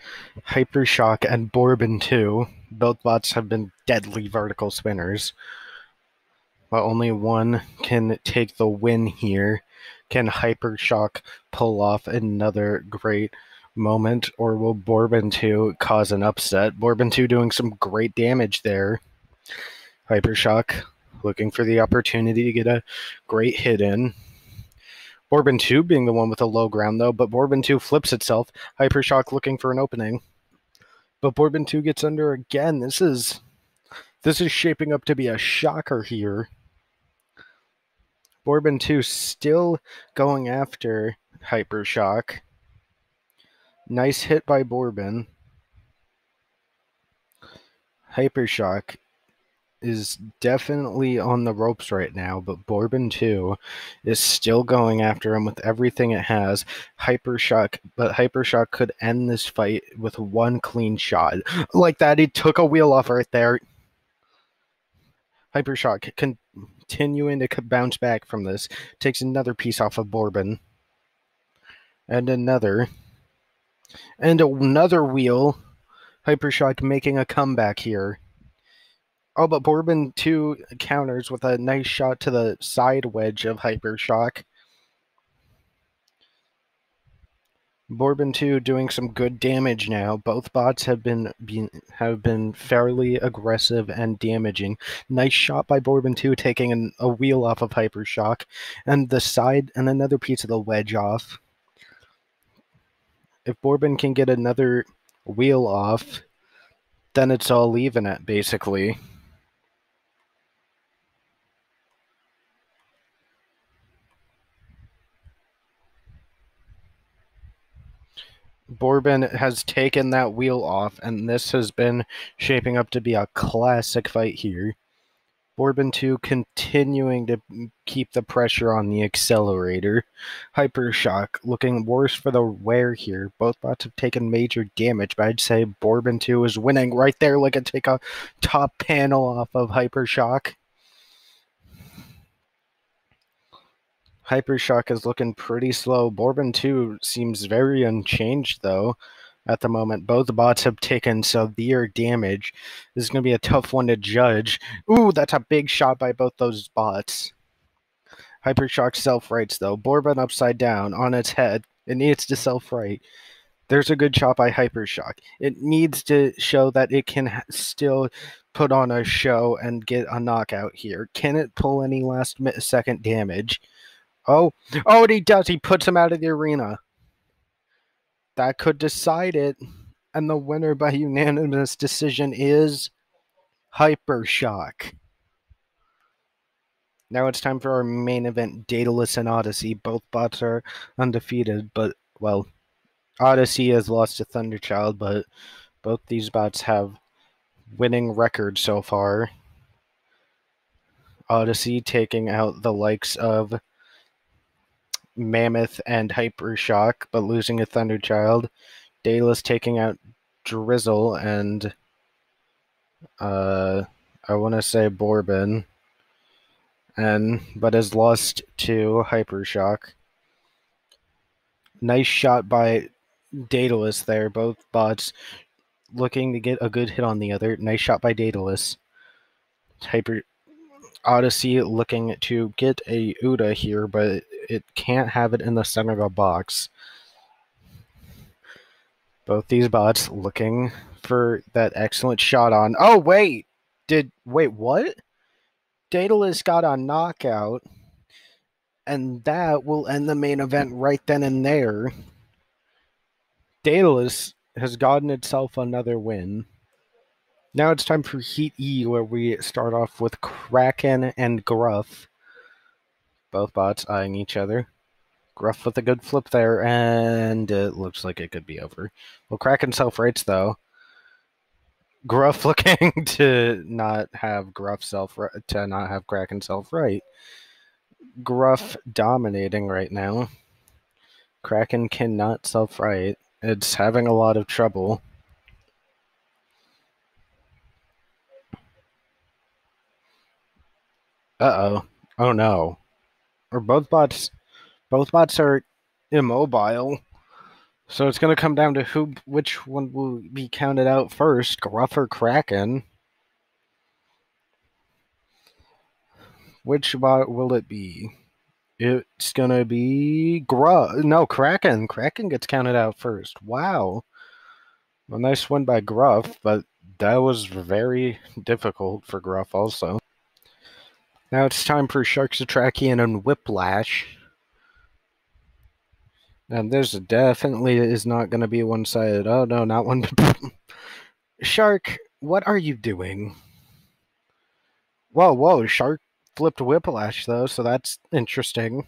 Hypershock and Bourbon 2. Both bots have been deadly vertical spinners, but only one can take the win here. Can Hypershock pull off another great moment, or will Bourbon 2 cause an upset? Bourbon 2 doing some great damage there. Hypershock looking for the opportunity to get a great hit in. Bourbon 2 being the one with the low ground, though, but Bourbon 2 flips itself. Hypershock looking for an opening. But Bourbon 2 gets under again. This is shaping up to be a shocker here. Bourbon 2 still going after Hypershock. Nice hit by Bourbon. Hypershock is definitely on the ropes right now, but Bourbon 2 is still going after him with everything it has. Hypershock could end this fight with one clean shot. Like that, he took a wheel off right there. Hypershock continuing to bounce back from this. Takes another piece off of Bourbon. And another. And another wheel. Hypershock making a comeback here. Oh, but Bourbon 2 counters with a nice shot to the side wedge of Hypershock. Bourbon 2 doing some good damage now. Both bots have been fairly aggressive and damaging. Nice shot by Bourbon 2 taking a wheel off of Hypershock. And the side and another piece of the wedge off. If Bourbon can get another wheel off, then it's all even at basically. Bourbon has taken that wheel off, and this has been shaping up to be a classic fight here. Bourbon 2 continuing to keep the pressure on the accelerator. Hypershock looking worse for the wear here. Both bots have taken major damage, but I'd say Bourbon 2 is winning right there. Like, take a top panel off of Hypershock. Hypershock is looking pretty slow. Bourbon 2 seems very unchanged, though, at the moment. Both bots have taken severe damage. This is going to be a tough one to judge. Ooh, that's a big shot by both those bots. Hypershock self-rights, though. Bourbon upside down on its head. It needs to self-right. There's a good shot by Hypershock. It needs to show that it can still put on a show and get a knockout here. Can it pull any last-second damage? Oh, and he does. He puts him out of the arena. That could decide it. And the winner by unanimous decision is Hypershock. Now it's time for our main event, Daedalus and Odyssey. Both bots are undefeated, but, well, Odyssey has lost to Thunderchild, but both these bots have winning records so far. Odyssey taking out the likes of Mammoth and Hypershock, but losing a Thunderchild. Daedalus taking out Drizzle and I want to say Bourbon, but has lost to Hypershock. Nice shot by Daedalus there. Both bots looking to get a good hit on the other. Nice shot by Daedalus. Odyssey looking to get a Uda here, but it can't have it in the center of the box. Both these bots looking for that excellent shot on. Oh, wait! Wait, what? Daedalus got a knockout, and that will end the main event right then and there. Daedalus has gotten itself another win. Now it's time for Heat E, where we start off with Kraken and Gruff. Both bots eyeing each other. Gruff with a good flip there, and it looks like it could be over. Well, Kraken self-rights, though. Gruff looking to not have Kraken self-right. Gruff dominating right now. Kraken cannot self-right. It's having a lot of trouble. Uh-oh. Oh no. Or both bots are immobile. So it's going to come down to which one will be counted out first, Gruff or Kraken. Which bot will it be? It's going to be Gruff. No, Kraken. Kraken gets counted out first. Wow. A nice win by Gruff, but that was very difficult for Gruff also. Now it's time for Sharksatrakian and Whiplash. And this definitely is not going to be one-sided. Oh, no, not one. Shark, what are you doing? Whoa, Shark flipped Whiplash, though, so that's interesting.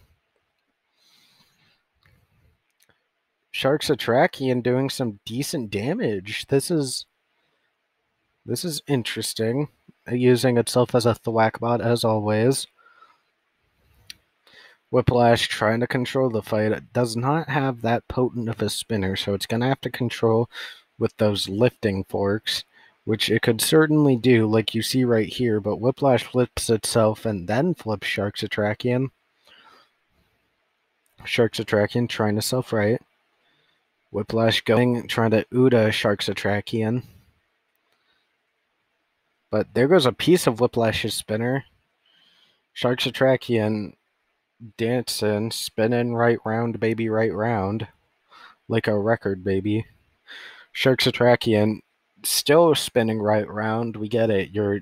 Sharksatrakian doing some decent damage. This is interesting. Using itself as a thwackbot, as always. Whiplash trying to control the fight. It does not have that potent of a spinner, so it's going to have to control with those lifting forks, which it could certainly do, like you see right here, but Whiplash flips itself and then flips Sharksatrakian. Sharksatrakian trying to self-right. Whiplash going, trying to Uda Sharksatrakian. But there goes a piece of Whiplash's spinner. Sharksatrakian dancing, spinning right round, baby, right round. Like a record, baby. Sharksatrakian still spinning right round. We get it. You're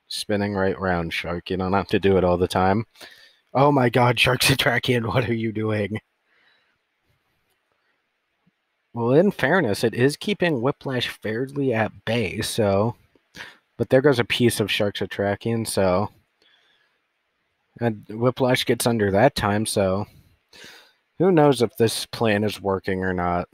spinning right round, Shark. You don't have to do it all the time. Oh my god, Sharksatrakian, what are you doing? Well, in fairness, it is keeping Whiplash fairly at bay, so... But there goes a piece of Sharksatrakian, so... And Whiplash gets under that time, so... Who knows if this plan is working or not.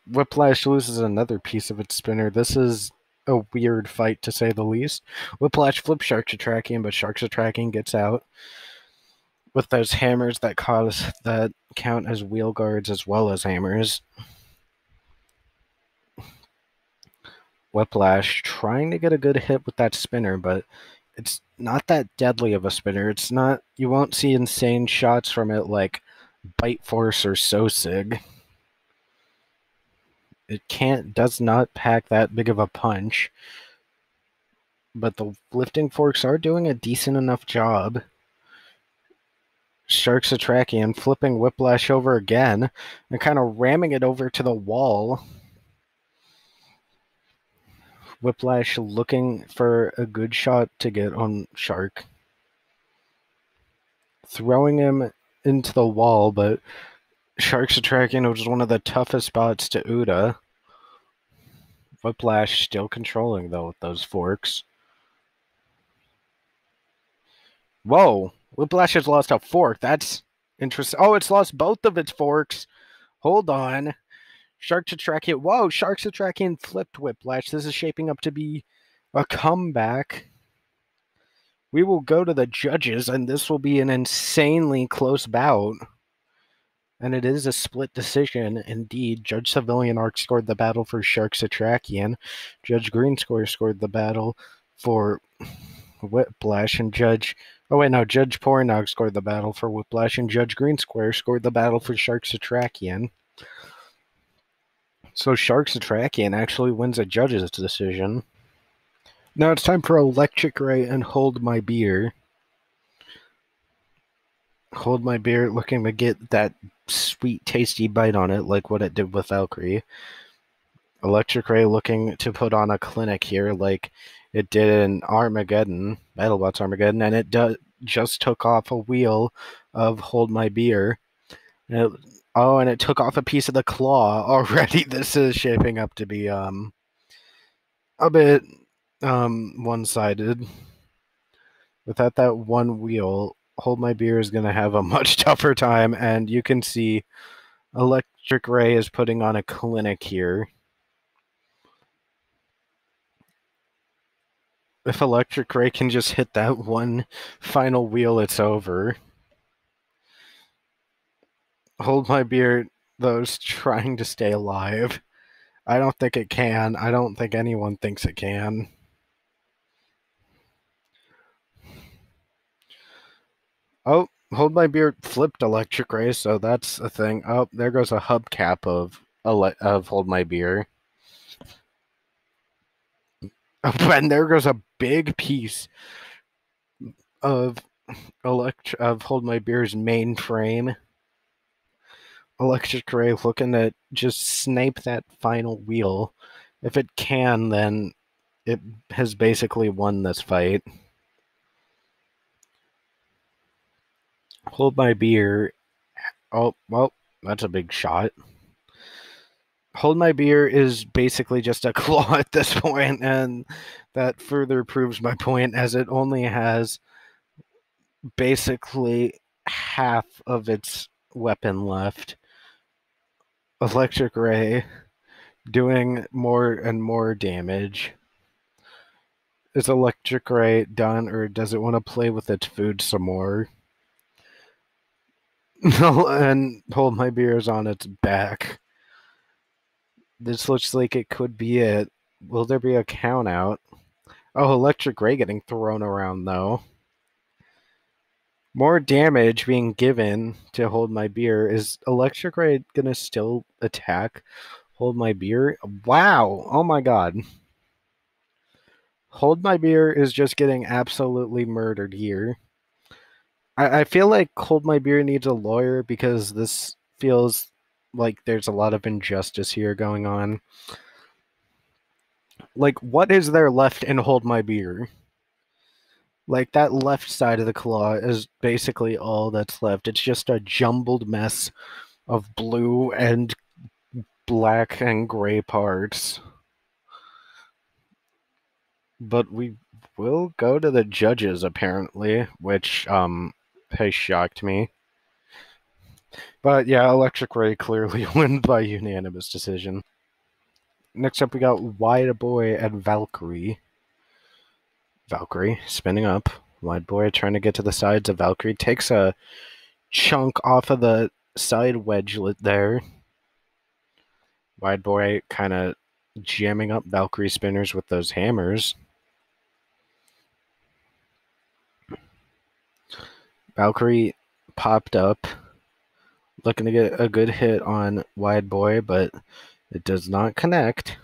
Whiplash loses another piece of its spinner. This is a weird fight, to say the least. Whiplash flips Sharksatrakian, but Sharksatrakian gets out with those hammers that count as wheel guards as well as hammers. Whiplash trying to get a good hit with that spinner, but it's not that deadly of a spinner. It's not, you won't see insane shots from it like Bite Force or Sosig. It does not pack that big of a punch. But the lifting forks are doing a decent enough job. Sharksatrakian flipping Whiplash over again and kind of ramming it over to the wall. Whiplash looking for a good shot to get on Shark. Throwing him into the wall, but Sharksatrakian was one of the toughest spots to Uda. Whiplash still controlling, though, with those forks. Whoa! Whiplash has lost a fork. That's interesting. Oh, it's lost both of its forks. Hold on. Sharksatrakian. Whoa, Sharksatrakian flipped Whiplash. This is shaping up to be a comeback. We will go to the judges, and this will be an insanely close bout. And it is a split decision, indeed. Judge Civilian Arc scored the battle for Sharksatrakian. Judge Greensquare scored the battle for Whiplash, and Judge Pornog scored the battle for Whiplash, and Judge Greensquare scored the battle for Sharksatrakian. So Sharksatrakian actually wins a judge's decision. Now it's time for Electric Ray and Hold My Beer. Hold My Beer looking to get that sweet, tasty bite on it, like what it did with Valkyrie. Electric Ray looking to put on a clinic here, like it did in Armageddon, Battlebots Armageddon, and it just took off a wheel of Hold My Beer. And it took off a piece of the claw already. This is shaping up to be a bit one-sided. Without that one wheel, Hold My Beer is going to have a much tougher time, and you can see Electric Ray is putting on a clinic here. If Electric Ray can just hit that one final wheel, it's over. Hold My Beer, though, is trying to stay alive. I don't think it can. I don't think anyone thinks it can. Oh, Hold My Beer flipped Electric Ray, so that's a thing. Oh, there goes a hubcap of Hold My Beer. And there goes a big piece of Hold My Beer's main frame. Electric Ray looking to just snipe that final wheel. If it can, then it has basically won this fight. Hold My Beer. Oh, well, that's a big shot. Hold My Beer is basically just a claw at this point, and that further proves my point as it only has basically half of its weapon left. Electric Ray doing more and more damage. Is Electric Ray done, or does it want to play with its food some more? And Hold My Beer is on its back. This looks like it could be it. Will there be a count out? Oh, Electric Ray getting thrown around, though. More damage being given to Hold My Beer. Is Electric Ray gonna still attack Hold My Beer? Wow! Oh my god. Hold My Beer is just getting absolutely murdered here. I feel like Hold My Beer needs a lawyer because this feels like there's a lot of injustice here going on. Like, what is there left in Hold My Beer? Like, that left side of the claw is basically all that's left. It's just a jumbled mess of blue and black and gray parts. But we will go to the judges, apparently, which, has shocked me. But yeah, Electric Ray clearly wins by unanimous decision. Next up, we got Wide Boy and Valkyrie. Valkyrie spinning up. Wide Boy trying to get to the sides of Valkyrie. Takes a chunk off of the side wedgelet there. Wide Boy kind of jamming up Valkyrie spinners with those hammers. Valkyrie popped up, looking to get a good hit on Wide Boy, but it does not connect.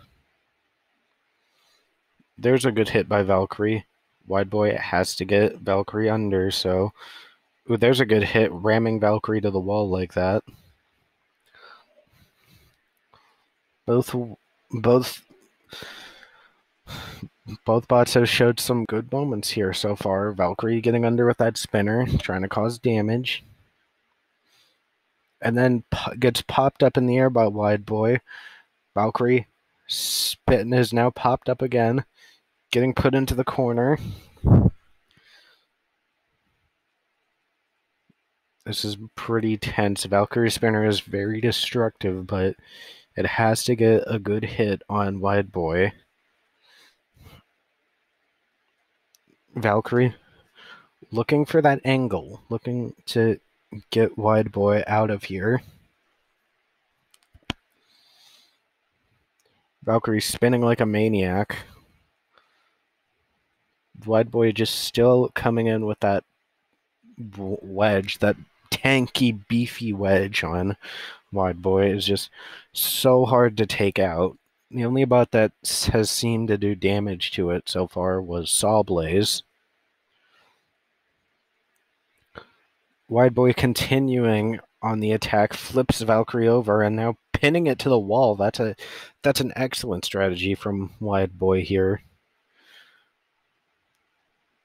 There's a good hit by Valkyrie. Wide Boy has to get Valkyrie under, so... Ooh, there's a good hit, ramming Valkyrie to the wall like that. Both bots have showed some good moments here so far. Valkyrie getting under with that spinner, trying to cause damage. And then gets popped up in the air by Wide Boy. Valkyrie spin is now popped up again, getting put into the corner. This is pretty tense. Valkyrie spinner is very destructive, but it has to get a good hit on Wide Boy. Valkyrie looking for that angle, looking to get Wide Boy out of here. Valkyrie spinning like a maniac. Wide Boy just still coming in with that wedge, that tanky, beefy wedge on Wide Boy is just so hard to take out. The only bot that has seemed to do damage to it so far was Sawblaze. Wide Boy continuing on the attack, flips Valkyrie over, and now pinning it to the wall. That's an excellent strategy from Wide Boy here.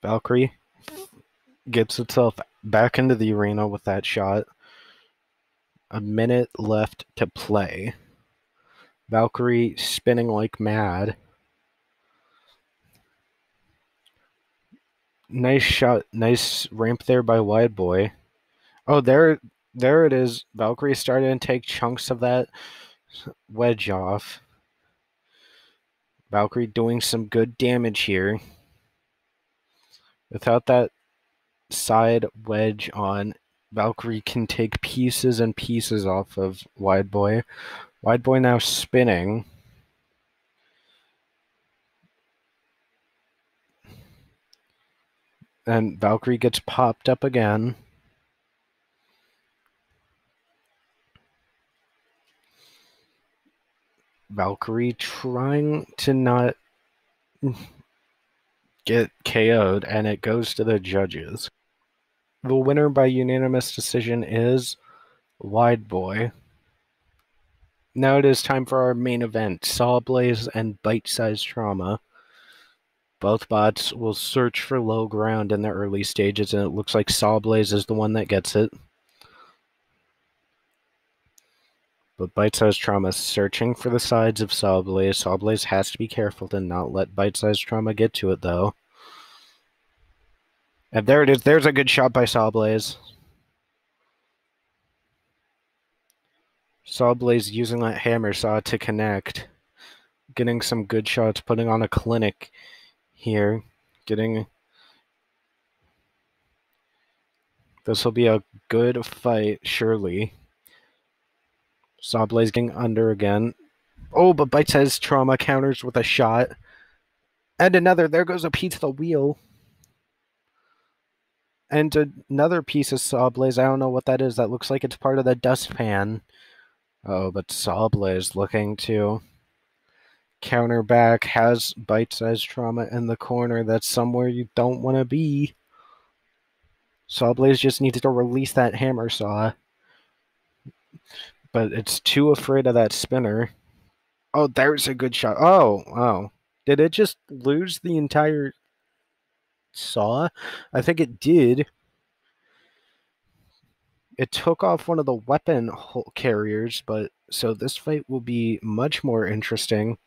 Valkyrie gets itself back into the arena with that shot. A minute left to play. Valkyrie spinning like mad. Nice shot, nice ramp there by Wide Boy. Oh, there it is. Valkyrie started to take chunks of that wedge off. Valkyrie doing some good damage here. Without that side wedge on, Valkyrie can take pieces and pieces off of Wide Boy. Wide Boy now spinning. And Valkyrie gets popped up again. Valkyrie trying to not get KO'd, and it goes to the judges. The winner by unanimous decision is Wide Boy. Now it is time for our main event, Sawblaze and Bite-Sized Trauma. Both bots will search for low ground in the early stages, and it looks like Sawblaze is the one that gets it. But Bite-Sized Trauma is searching for the sides of Sawblaze. Sawblaze has to be careful to not let Bite-Sized Trauma get to it, though. And there it is. There's a good shot by Sawblaze. Sawblaze using that hammer saw to connect. Getting some good shots, putting on a clinic here. This will be a good fight, surely. Sawblaze getting under again. Oh, but Bite-Sized Trauma counters with a shot. And another. There goes a piece of the wheel. And another piece of Sawblaze. I don't know what that is. That looks like it's part of the dustpan. Oh, but Sawblaze looking to counter back. Has Bite-Sized Trauma in the corner. That's somewhere you don't want to be. Sawblaze just needs to release that hammer saw. But it's too afraid of that spinner. Oh, there's a good shot. Oh. Did it just lose the entire saw? I think it did. It took off one of the weapon carriers, but so this fight will be much more interesting,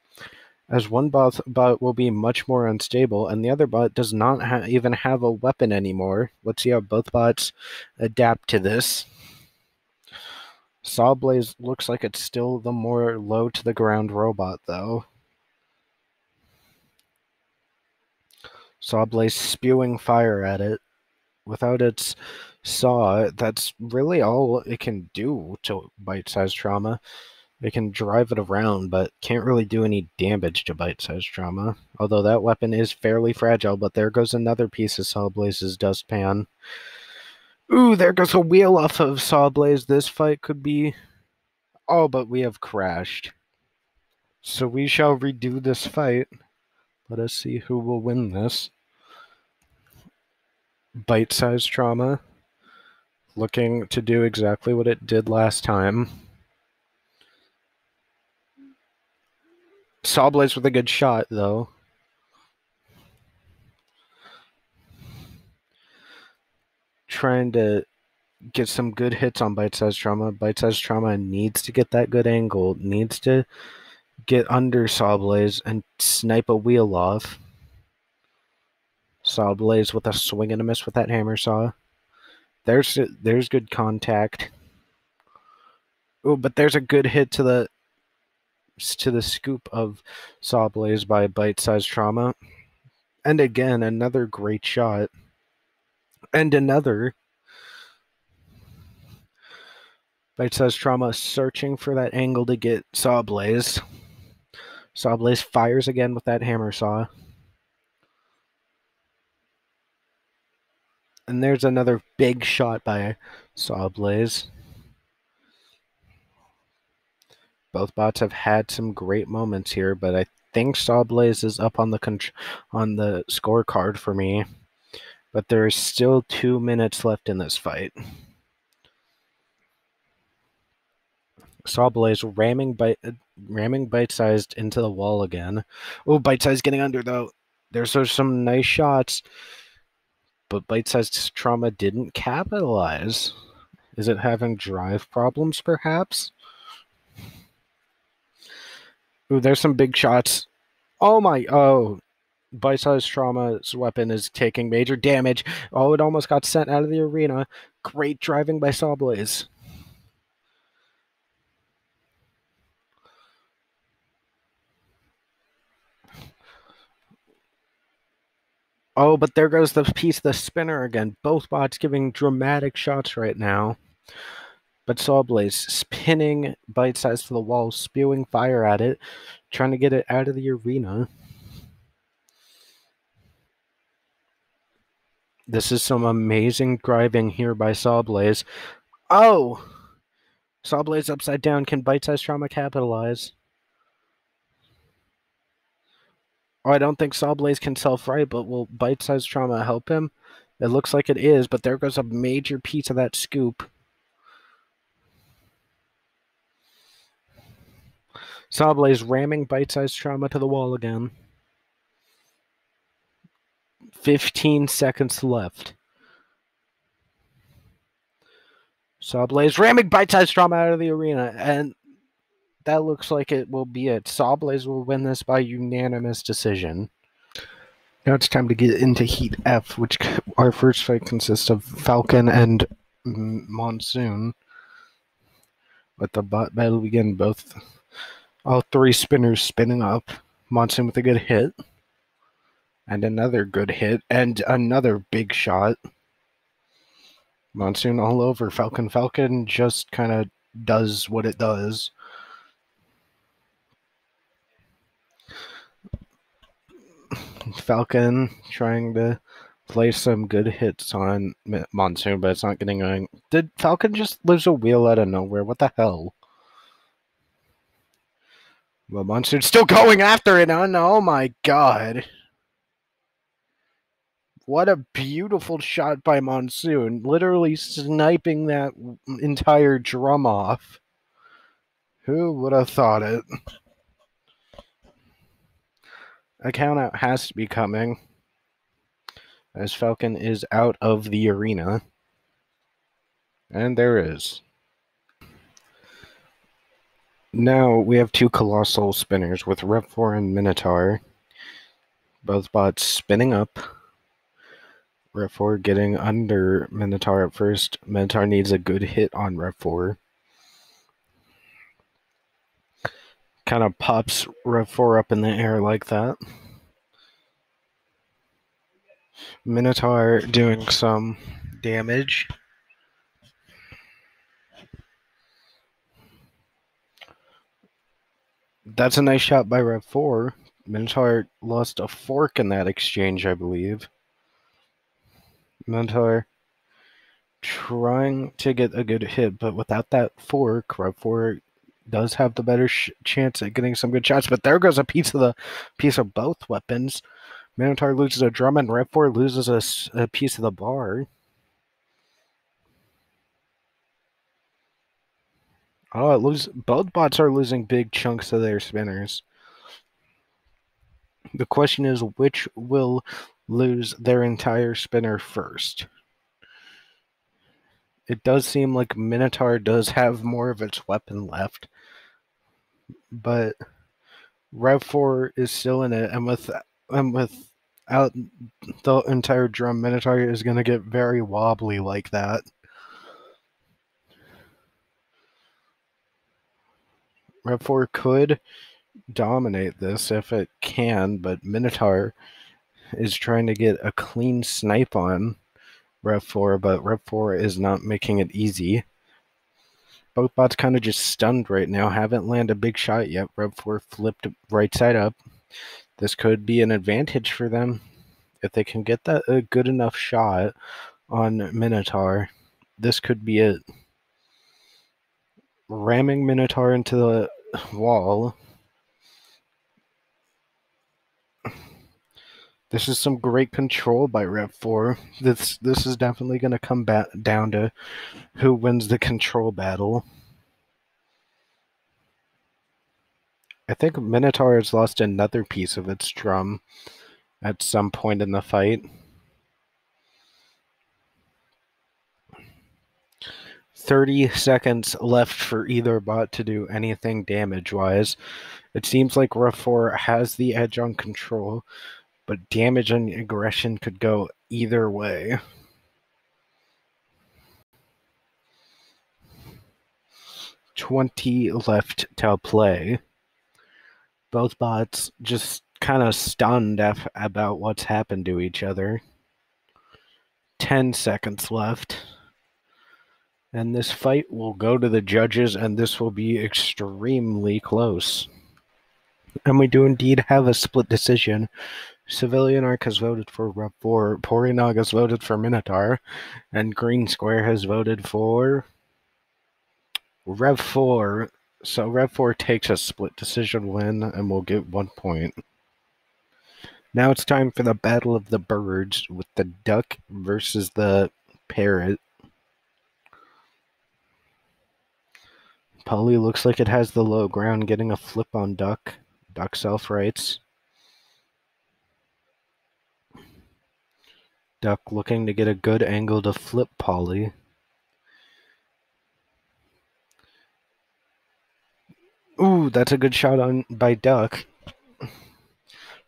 as one bot will be much more unstable, and the other bot does not even have a weapon anymore. Let's see how both bots adapt to this. Sawblaze looks like it's still the more low-to-the-ground robot, though. Sawblaze spewing fire at it. Without its saw, that's really all it can do to Bite-Sized Trauma. It can drive it around, but can't really do any damage to Bite-Sized Trauma. Although that weapon is fairly fragile, but there goes another piece of Sawblaze's dustpan. Ooh, there goes a wheel off of Sawblaze. This fight could be... Oh, but we have crashed. So we shall redo this fight. Let us see who will win this. Bite-Sized Trauma. Looking to do exactly what it did last time. Sawblaze with a good shot, though. Trying to get some good hits on Bite-Sized Trauma. Bite-Sized Trauma needs to get that good angle. Needs to get under Sawblaze and snipe a wheel off. Sawblaze with a swing and a miss with that hammer saw. There's good contact. Oh, but there's a good hit to the scoop of Sawblaze by Bite-Sized Trauma. And again, another great shot. And another. Bite-Sized Trauma searching for that angle to get Sawblaze. Sawblaze fires again with that hammer saw. And there's another big shot by Sawblaze. Both bots have had some great moments here, but I think Sawblaze is up on the scorecard for me. But there is still 2 minutes left in this fight. Sawblaze ramming Bite-Sized into the wall again. Oh, Bite-Sized getting under, though. There's some nice shots. But Bite-Sized Trauma didn't capitalize. Is it having drive problems, perhaps? Ooh, there's some big shots. Oh, Bite-Sized Trauma's weapon is taking major damage. Oh, it almost got sent out of the arena. Great driving by Sawblaze. Oh, but there goes the piece of the spinner again. Both bots giving dramatic shots right now. But Sawblaze spinning Bite-Sized to the wall, spewing fire at it, trying to get it out of the arena. This is some amazing driving here by Sawblaze. Oh! Sawblaze upside down. Can Bite-Sized Trauma capitalize? Oh, I don't think Sawblaze can self-right, but will Bite-Sized Trauma help him? It looks like it is, but there goes a major piece of that scoop. Sawblaze ramming Bite-Sized Trauma to the wall again. 15 seconds left. Sawblaze ramming Bite-Sized Trauma out of the arena, and that looks like it will be it. Sawblaze will win this by unanimous decision. Now it's time to get into Heat F, which our first fight consists of Falcon and Monsoon. Let the bot battle begin. All three spinners spinning up. Monsoon with a good hit. And another good hit. And another big shot. Monsoon all over Falcon. Falcon just kind of does what it does. Falcon trying to play some good hits on Monsoon, but it's not getting going. Did Falcon just lose a wheel out of nowhere? What the hell? Well, Monsoon's still going after it. Oh my god. What a beautiful shot by Monsoon. Literally sniping that entire drum off. Who would have thought it? A countout has to be coming, as Falcon is out of the arena. And there is. Now we have two colossal spinners with Rev4 and Minotaur. Both bots spinning up. Rev4 getting under Minotaur at first. Minotaur needs a good hit on Rev4. Kind of pops Rev4 up in the air like that. Minotaur doing some damage. That's a nice shot by Rev4. Minotaur lost a fork in that exchange, I believe. Minotaur trying to get a good hit, but without that fork, Rev4 does have the better chance at getting some good shots. But there goes a piece of both weapons. Minotaur loses a drum, and Rev4 loses a piece of the bar. Oh, both bots are losing big chunks of their spinners. The question is, which will lose their entire spinner first? It does seem like Minotaur does have more of its weapon left, but Rev4 is still in it, and without the entire drum, Minotaur is going to get very wobbly like that. Rev4 could dominate this if it can, but Minotaur is trying to get a clean snipe on Rev4, but Rev4 is not making it easy. Both bots kind of just stunned right now, haven't landed a big shot yet. Rev4 flipped right side up. This could be an advantage for them if they can get that a good enough shot on Minotaur. This could be it. Ramming Minotaur into the wall. This is some great control by Rev4. This is definitely going to come back down to who wins the control battle. I think Minotaur has lost another piece of its drum at some point in the fight. 30 seconds left for either bot to do anything damage-wise. It seems like Rev4 has the edge on control, but damage and aggression could go either way. $20 left to play. Both bots just kind of stunned about what's happened to each other. 10 seconds left. And this fight will go to the judges, and this will be extremely close. And we do indeed have a split decision. Civilian Arc has voted for Rev4, Porinog has voted for Minotaur, and Green Square has voted for Rev4. So Rev4 takes a split decision win and will get 1 point. Now it's time for the Battle of the Birds with the duck versus the parrot. Polly looks like it has the low ground, getting a flip on duck. Duck self-rights. Duck looking to get a good angle to flip Polly. Ooh, that's a good shot by Duck.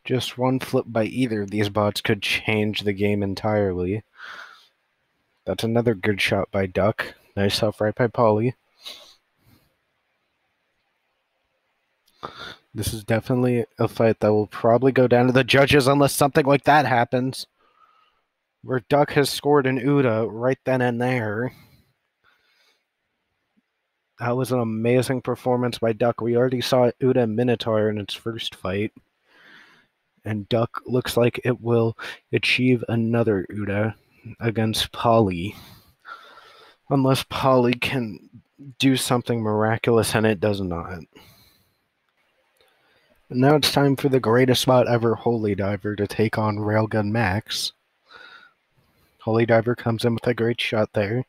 Just one flip by either of these bots could change the game entirely. That's another good shot by Duck. Nice self-right by Polly. This is definitely a fight that will probably go down to the judges unless something like that happens. Where Duck has scored an Uda right then and there. That was an amazing performance by Duck. We already saw Uda Minotaur in its first fight. And Duck looks like it will achieve another Uda against Polly. Unless Polly can do something miraculous, and it does not. And now it's time for the greatest spot ever, Holy Diver, to take on Railgun Max. Holy Diver comes in with a great shot there.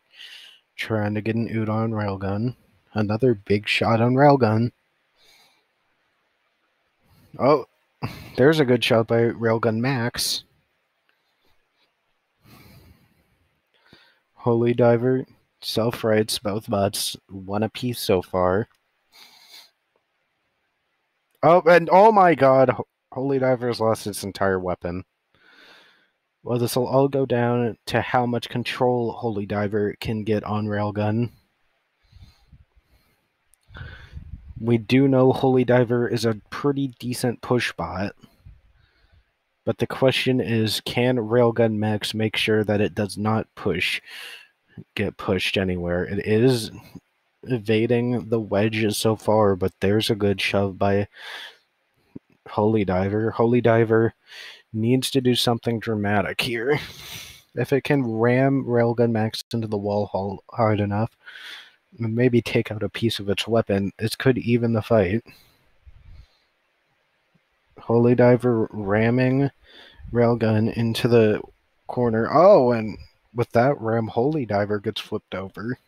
Trying to get an Uda on Railgun. Another big shot on Railgun. Oh, there's a good shot by Railgun Max. Holy Diver, self-rights, both bots, one apiece so far. Oh, and oh my god, Holy Diver's lost its entire weapon. Well, this will all go down to how much control Holy Diver can get on Railgun. We do know Holy Diver is a pretty decent push bot. But the question is, can Railgun Max make sure that it does not get pushed anywhere? It is evading the wedges so far, but there's a good shove by Holy Diver. Holy Diver needs to do something dramatic here. If it can ram Railgun Max into the wall hard enough, maybe take out a piece of its weapon, it could even the fight. Holy Diver ramming Railgun into the corner. Oh, and with that ram, Holy Diver gets flipped over.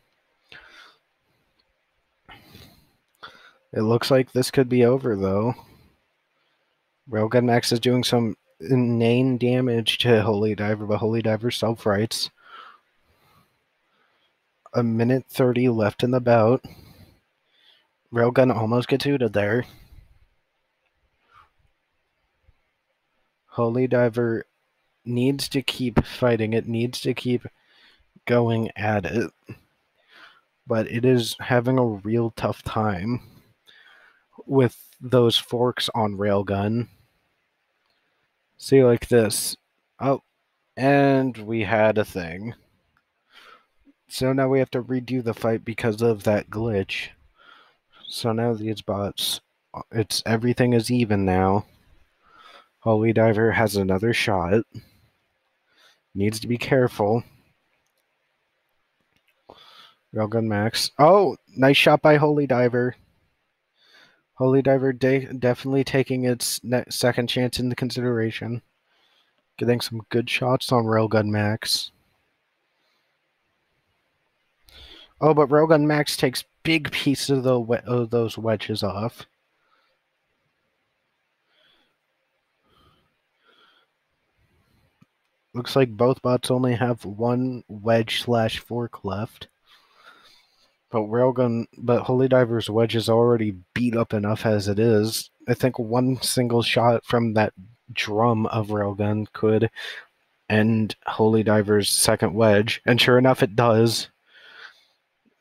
It looks like this could be over, though. Railgun Max is doing some inane damage to Holy Diver, but Holy Diver self-rights. A minute 30 left in the bout. Railgun almost gets Uda there. Holy Diver needs to keep fighting. It needs to keep going at it. But it is having a real tough time with those forks on Railgun. See, like this. Oh, and we had a thing. So now we have to redo the fight because of that glitch. So now these bots, everything is even now. Holy Diver has another shot. Needs to be careful. Railgun Max. Oh, nice shot by Holy Diver. Holy Diver definitely taking its second chance into consideration. Getting some good shots on Railgun Max. Oh, but Railgun Max takes big pieces of those wedges off. Looks like both bots only have one wedge/fork left. But Holy Diver's wedge is already beat up enough as it is. I think one single shot from that drum of Railgun could end Holy Diver's second wedge, and sure enough, it does.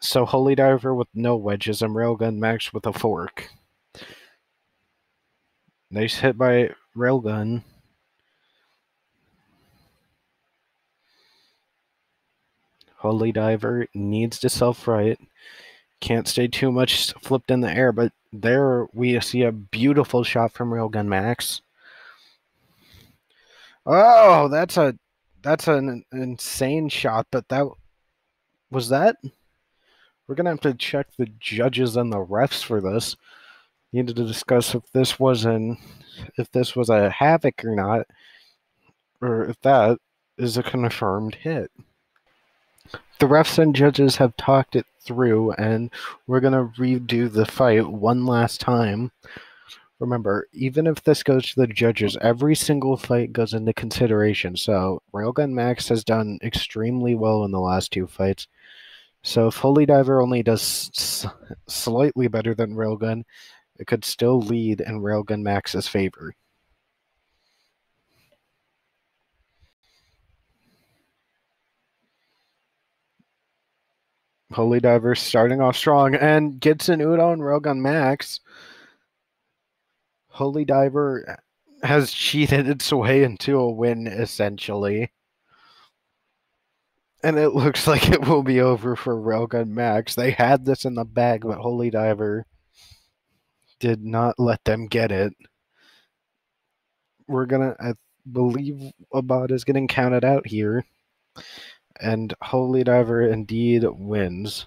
So Holy Diver with no wedges and Railgun Max with a fork. Nice hit by Railgun. Holy Diver needs to self-right. Can't stay too much flipped in the air, but there we see a beautiful shot from Railgun Max. Oh, that's an insane shot, but was that? We're gonna have to check the judges and the refs for this. Needed to discuss if this was a Havoc or not, or if that is a confirmed hit. The refs and judges have talked it through, and we're going to redo the fight one last time. Remember, even if this goes to the judges, every single fight goes into consideration. So, Railgun Max has done extremely well in the last two fights. So, if Holy Diver only does slightly better than Railgun, it could still lead in Railgun Max's favor. Holy Diver starting off strong and gets an Udo and Railgun Max. Holy Diver has cheated its way into a win, essentially. And it looks like it will be over for Railgun Max. They had this in the bag, but Holy Diver did not let them get it. I believe a bot is getting counted out here. And Holy Diver indeed wins.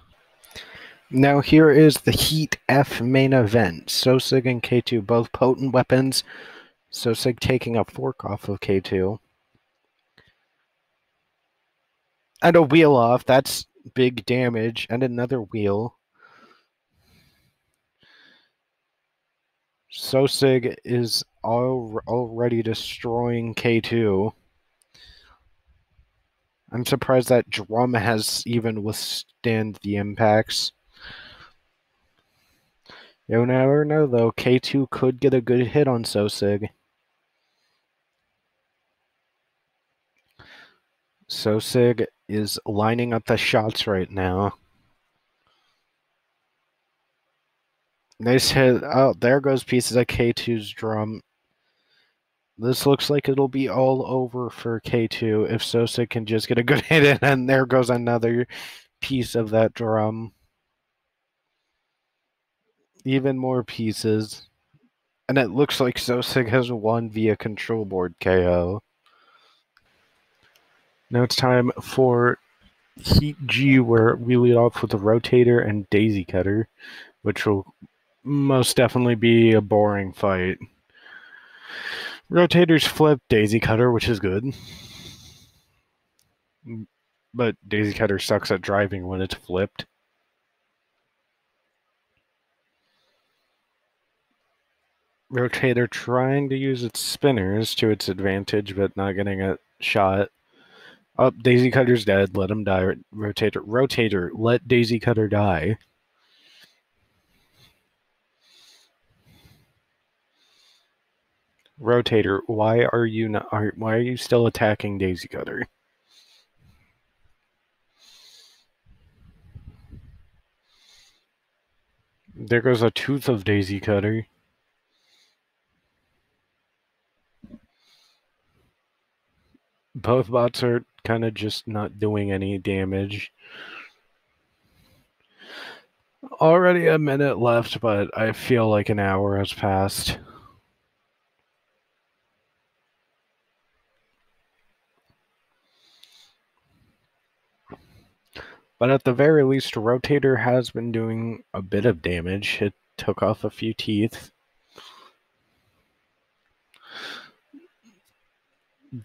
Now here is the Heat F main event. Sosig and K2 both potent weapons. Sosig taking a fork off of K2. And a wheel off. That's big damage. And another wheel. Sosig is already destroying K2. I'm surprised that drum has even withstand the impacts. You never know, though. K2 could get a good hit on Sosig. Sosig is lining up the shots right now. Nice hit. Oh, there goes pieces of K2's drum. This looks like it'll be all over for K2 if Sosig can just get a good hit in, and there goes another piece of that drum. Even more pieces. And it looks like Sosig has won via control board KO. Now it's time for Heat G, where we lead off with a Rotator and Daisy Cutter, which will most definitely be a boring fight. Rotator's flip Daisy Cutter, which is good. But Daisy Cutter sucks at driving when it's flipped. Rotator trying to use its spinners to its advantage, but not getting a shot. Oh, Daisy Cutter's dead. Let him die. Rotator, let Daisy Cutter die. Rotator, why are you still attacking Daisy Cutter? There goes a tooth of Daisy Cutter. Both bots are kind of just not doing any damage. Already a minute left, but I feel like an hour has passed. But at the very least, Rotator has been doing a bit of damage. It took off a few teeth.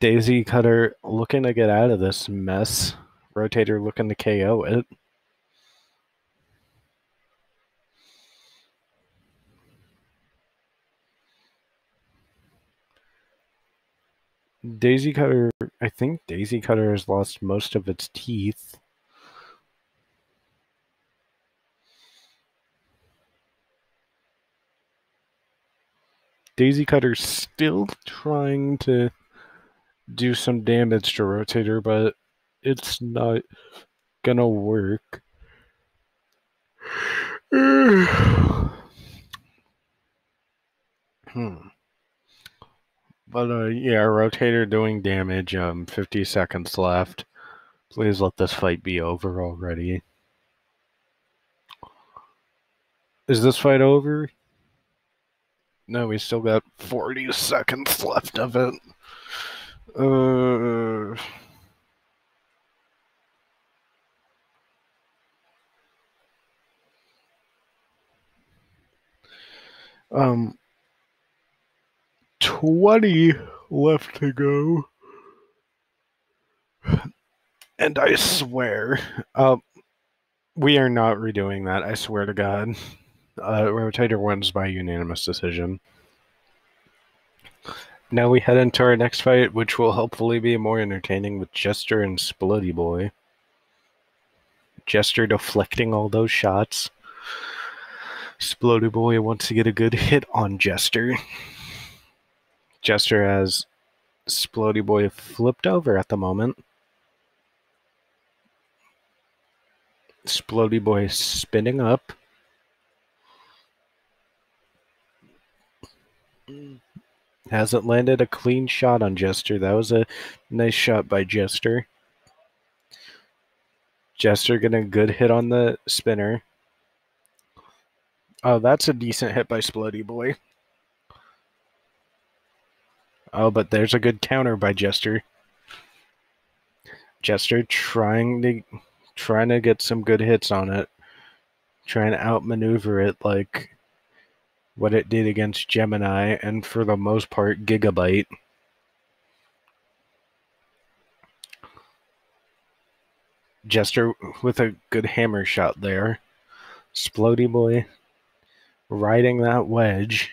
Daisy Cutter looking to get out of this mess. Rotator looking to KO it. Daisy Cutter, I think Daisy Cutter has lost most of its teeth. Daisy Cutter's still trying to do some damage to Rotator, but it's not gonna work. But yeah, Rotator doing damage. 50 seconds left. Please let this fight be over already. Is this fight over? No, we still got 40 seconds left of it. 20 left to go. And I swear, we are not redoing that, I swear to God. Rotator wins by unanimous decision. Now we head into our next fight, which will hopefully be more entertaining with Jester and Splody Boy. Jester deflecting all those shots. Splody Boy wants to get a good hit on Jester. Jester has Splody Boy flipped over at the moment. Splody Boy spinning up. Hasn't landed a clean shot on Jester. That was a nice shot by Jester. Jester getting a good hit on the spinner. Oh, that's a decent hit by Splody Boy. Oh, but there's a good counter by Jester. Jester trying to get some good hits on it. Trying to outmaneuver it like what it did against Gemini and for the most part Gigabyte. Jester with a good hammer shot there. Splody Boy riding that wedge.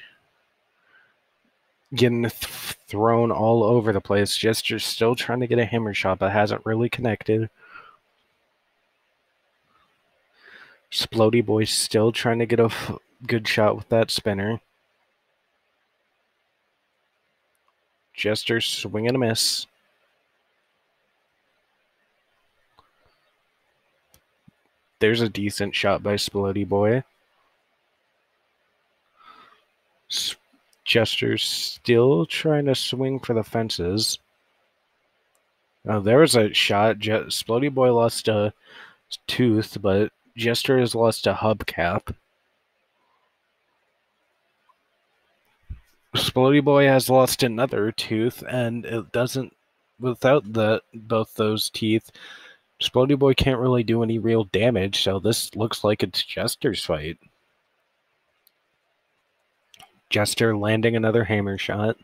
Getting thrown all over the place. Jester still trying to get a hammer shot but hasn't really connected. Splody Boy still trying to get a good shot with that spinner. Jester swing and a miss. There's a decent shot by Splody Boy. Jester still trying to swing for the fences. Oh, there was a shot. Splody Boy lost a tooth, but Jester has lost a hubcap. Splody Boy has lost another tooth, and it doesn't. Without both those teeth, Splody Boy can't really do any real damage, so this looks like it's Jester's fight. Jester landing another hammer shot.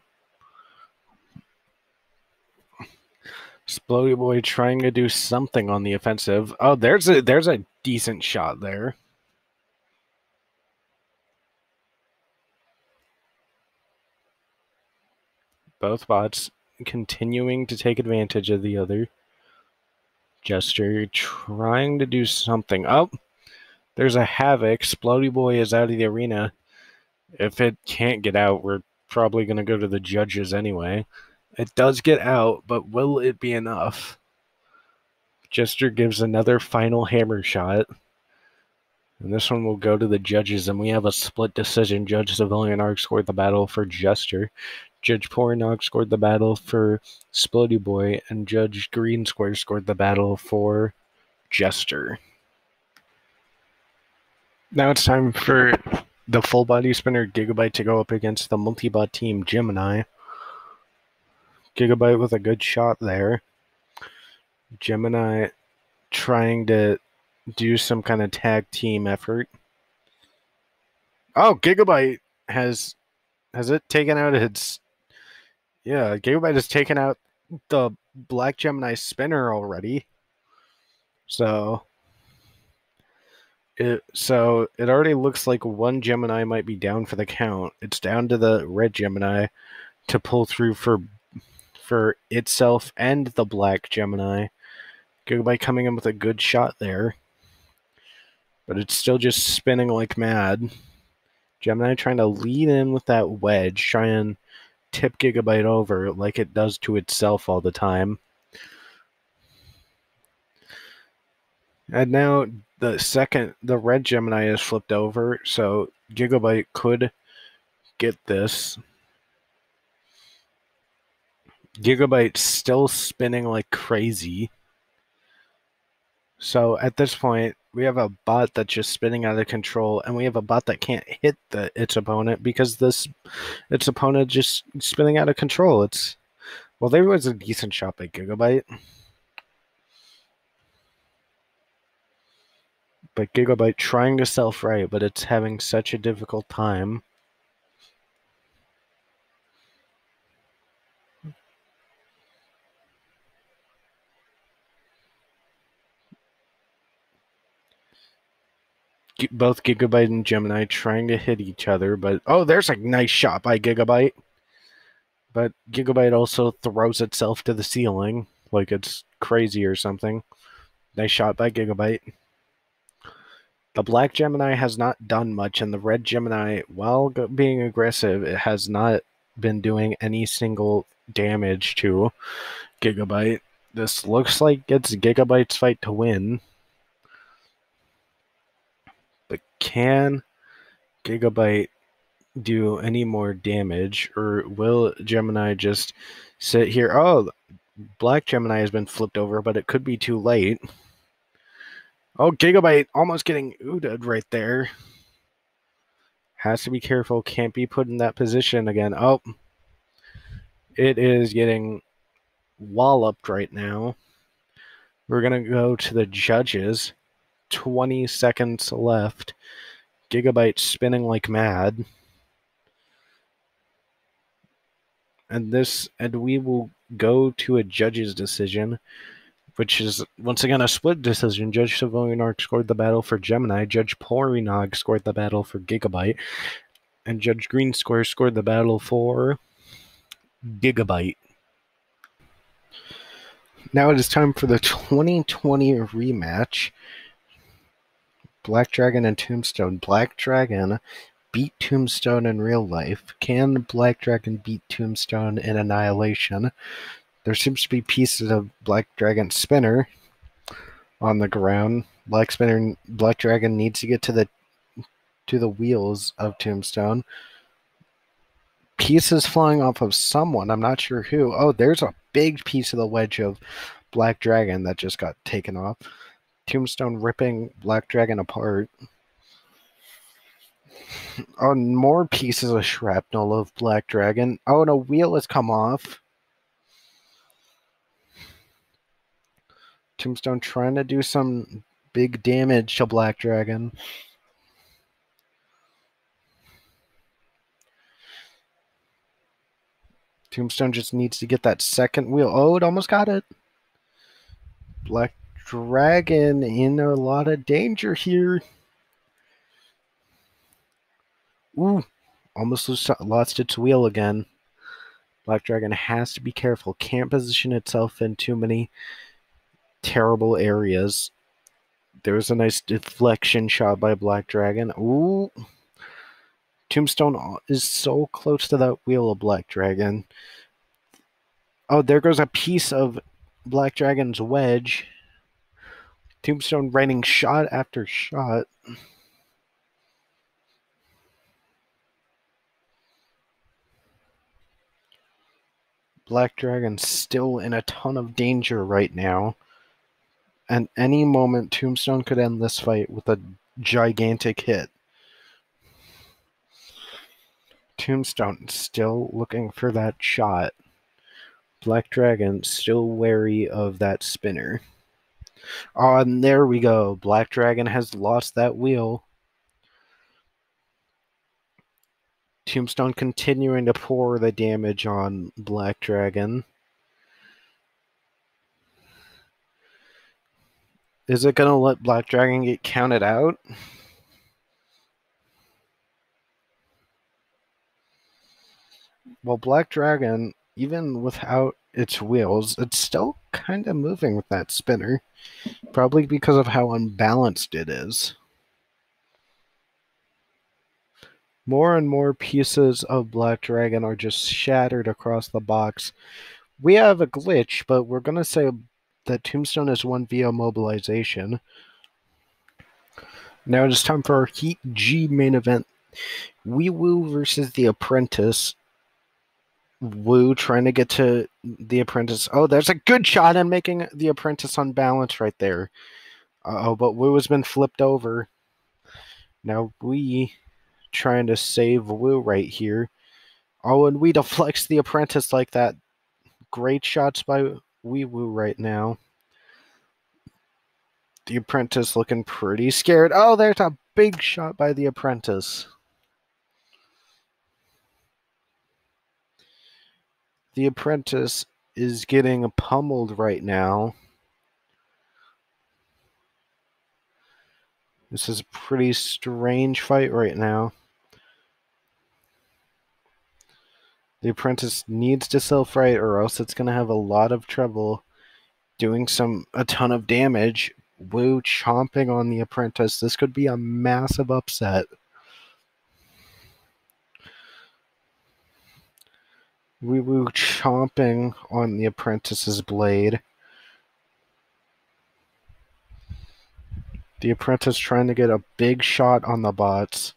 Splody Boy trying to do something on the offensive. Oh, there's a decent shot there. Both bots continuing to take advantage of the other. Jester trying to do something. Oh, there's a Havoc. Splody Boy is out of the arena. If it can't get out, we're probably going to go to the judges anyway. It does get out, but will it be enough? Jester gives another final hammer shot. And this one will go to the judges, and we have a split decision. Judge Civilian scored the battle for Jester. Judge Poranog scored the battle for Splody Boy, and Judge Green Square scored the battle for Jester. Now it's time for the full body spinner Gigabyte to go up against the multi-bot team Gemini. Gigabyte with a good shot there. Gemini trying to do some kind of tag team effort. Oh, Gigabyte has it taken out its... Yeah, Gigabyte has taken out the Black Gemini spinner already. So it already looks like one Gemini might be down for the count. It's down to the red Gemini to pull through for itself and the Black Gemini. Gigabyte coming in with a good shot there. But it's still just spinning like mad. Gemini trying to lead in with that wedge, try and tip Gigabyte over like it does to itself all the time. And now the red Gemini is flipped over, so Gigabyte could get this. Gigabyte still spinning like crazy. So at this point, we have a bot that's just spinning out of control, and we have a bot that can't hit its opponent because its opponent just spinning out of control. Well, there was a decent shot by Gigabyte. But Gigabyte trying to self-right, but it's having such a difficult time. both Gigabyte and Gemini trying to hit each other, but oh, there's a nice shot by Gigabyte. But Gigabyte also throws itself to the ceiling like it's crazy or something. Nice shot by Gigabyte. The black Gemini has not done much, and the red Gemini, while being aggressive, it has not been doing any single damage to Gigabyte. This looks like it's Gigabyte's fight to win. But can Gigabyte do any more damage, or will Gemini just sit here? Oh, black Gemini has been flipped over, but it could be too late. Oh, Gigabyte almost getting Uda'd right there. Has to be careful. Can't be put in that position again. Oh, it is getting walloped right now. We're going to go to the judges. 20 seconds left. Gigabyte spinning like mad. And we will go to a judge's decision, which is once again a split decision. Judge Savoyark scored the battle for Gemini. Judge Porinog scored the battle for Gigabyte. And Judge Greensquare scored the battle for Gigabyte. Now it is time for the 2020 rematch. Black Dragon and Tombstone. Black Dragon beat Tombstone in real life. Can Black Dragon beat Tombstone in Annihilation? There seems to be pieces of Black Dragon spinner on the ground. Black Dragon needs to get to the wheels of Tombstone. Pieces flying off of someone. I'm not sure who. Oh, there's a big piece of the wedge of Black Dragon that just got taken off. Tombstone ripping Black Dragon apart. Oh, more pieces of shrapnel of Black Dragon. Oh, and a wheel has come off. Tombstone trying to do some big damage to Black Dragon. Tombstone just needs to get that second wheel. Oh, it almost got it. Black Dragon in a lot of danger here. Ooh, almost lost its wheel again. Black Dragon has to be careful. Can't position itself in too many terrible areas. There was a nice deflection shot by Black Dragon. Ooh. Tombstone is so close to that wheel of Black Dragon. Oh, there goes a piece of Black Dragon's wedge. Tombstone raining shot after shot. Black Dragon's still in a ton of danger right now. And any moment, Tombstone could end this fight with a gigantic hit. Tombstone still looking for that shot. Black Dragon still wary of that spinner. Oh, and there we go. Black Dragon has lost that wheel. Tombstone continuing to pour the damage on Black Dragon. Is it going to let Black Dragon get counted out? Well, Black Dragon, even without its wheels, it's still kind of moving with that spinner. Probably because of how unbalanced it is. More and more pieces of Black Dragon are just shattered across the box. We have a glitch, but we're going to say that Tombstone has won via mobilization. Now it is time for our Heat G main event. Wee Woo versus The Apprentice. Woo trying to get to The Apprentice. Oh, there's a good shot in making The Apprentice unbalanced right there. Uh-oh, but Woo has been flipped over. Now Wee trying to save Woo right here. Oh, and Wee deflects The Apprentice like that. Great shots by Wee Woo right now. The Apprentice looking pretty scared. Oh, there's a big shot by The Apprentice. The Apprentice is getting pummeled right now. This is a pretty strange fight right now. The apprentice needs to self-right or else it's going to have a lot of trouble doing a ton of damage. Wu chomping on the apprentice. This could be a massive upset. Wu chomping on the apprentice's blade. The apprentice trying to get a big shot on the bots.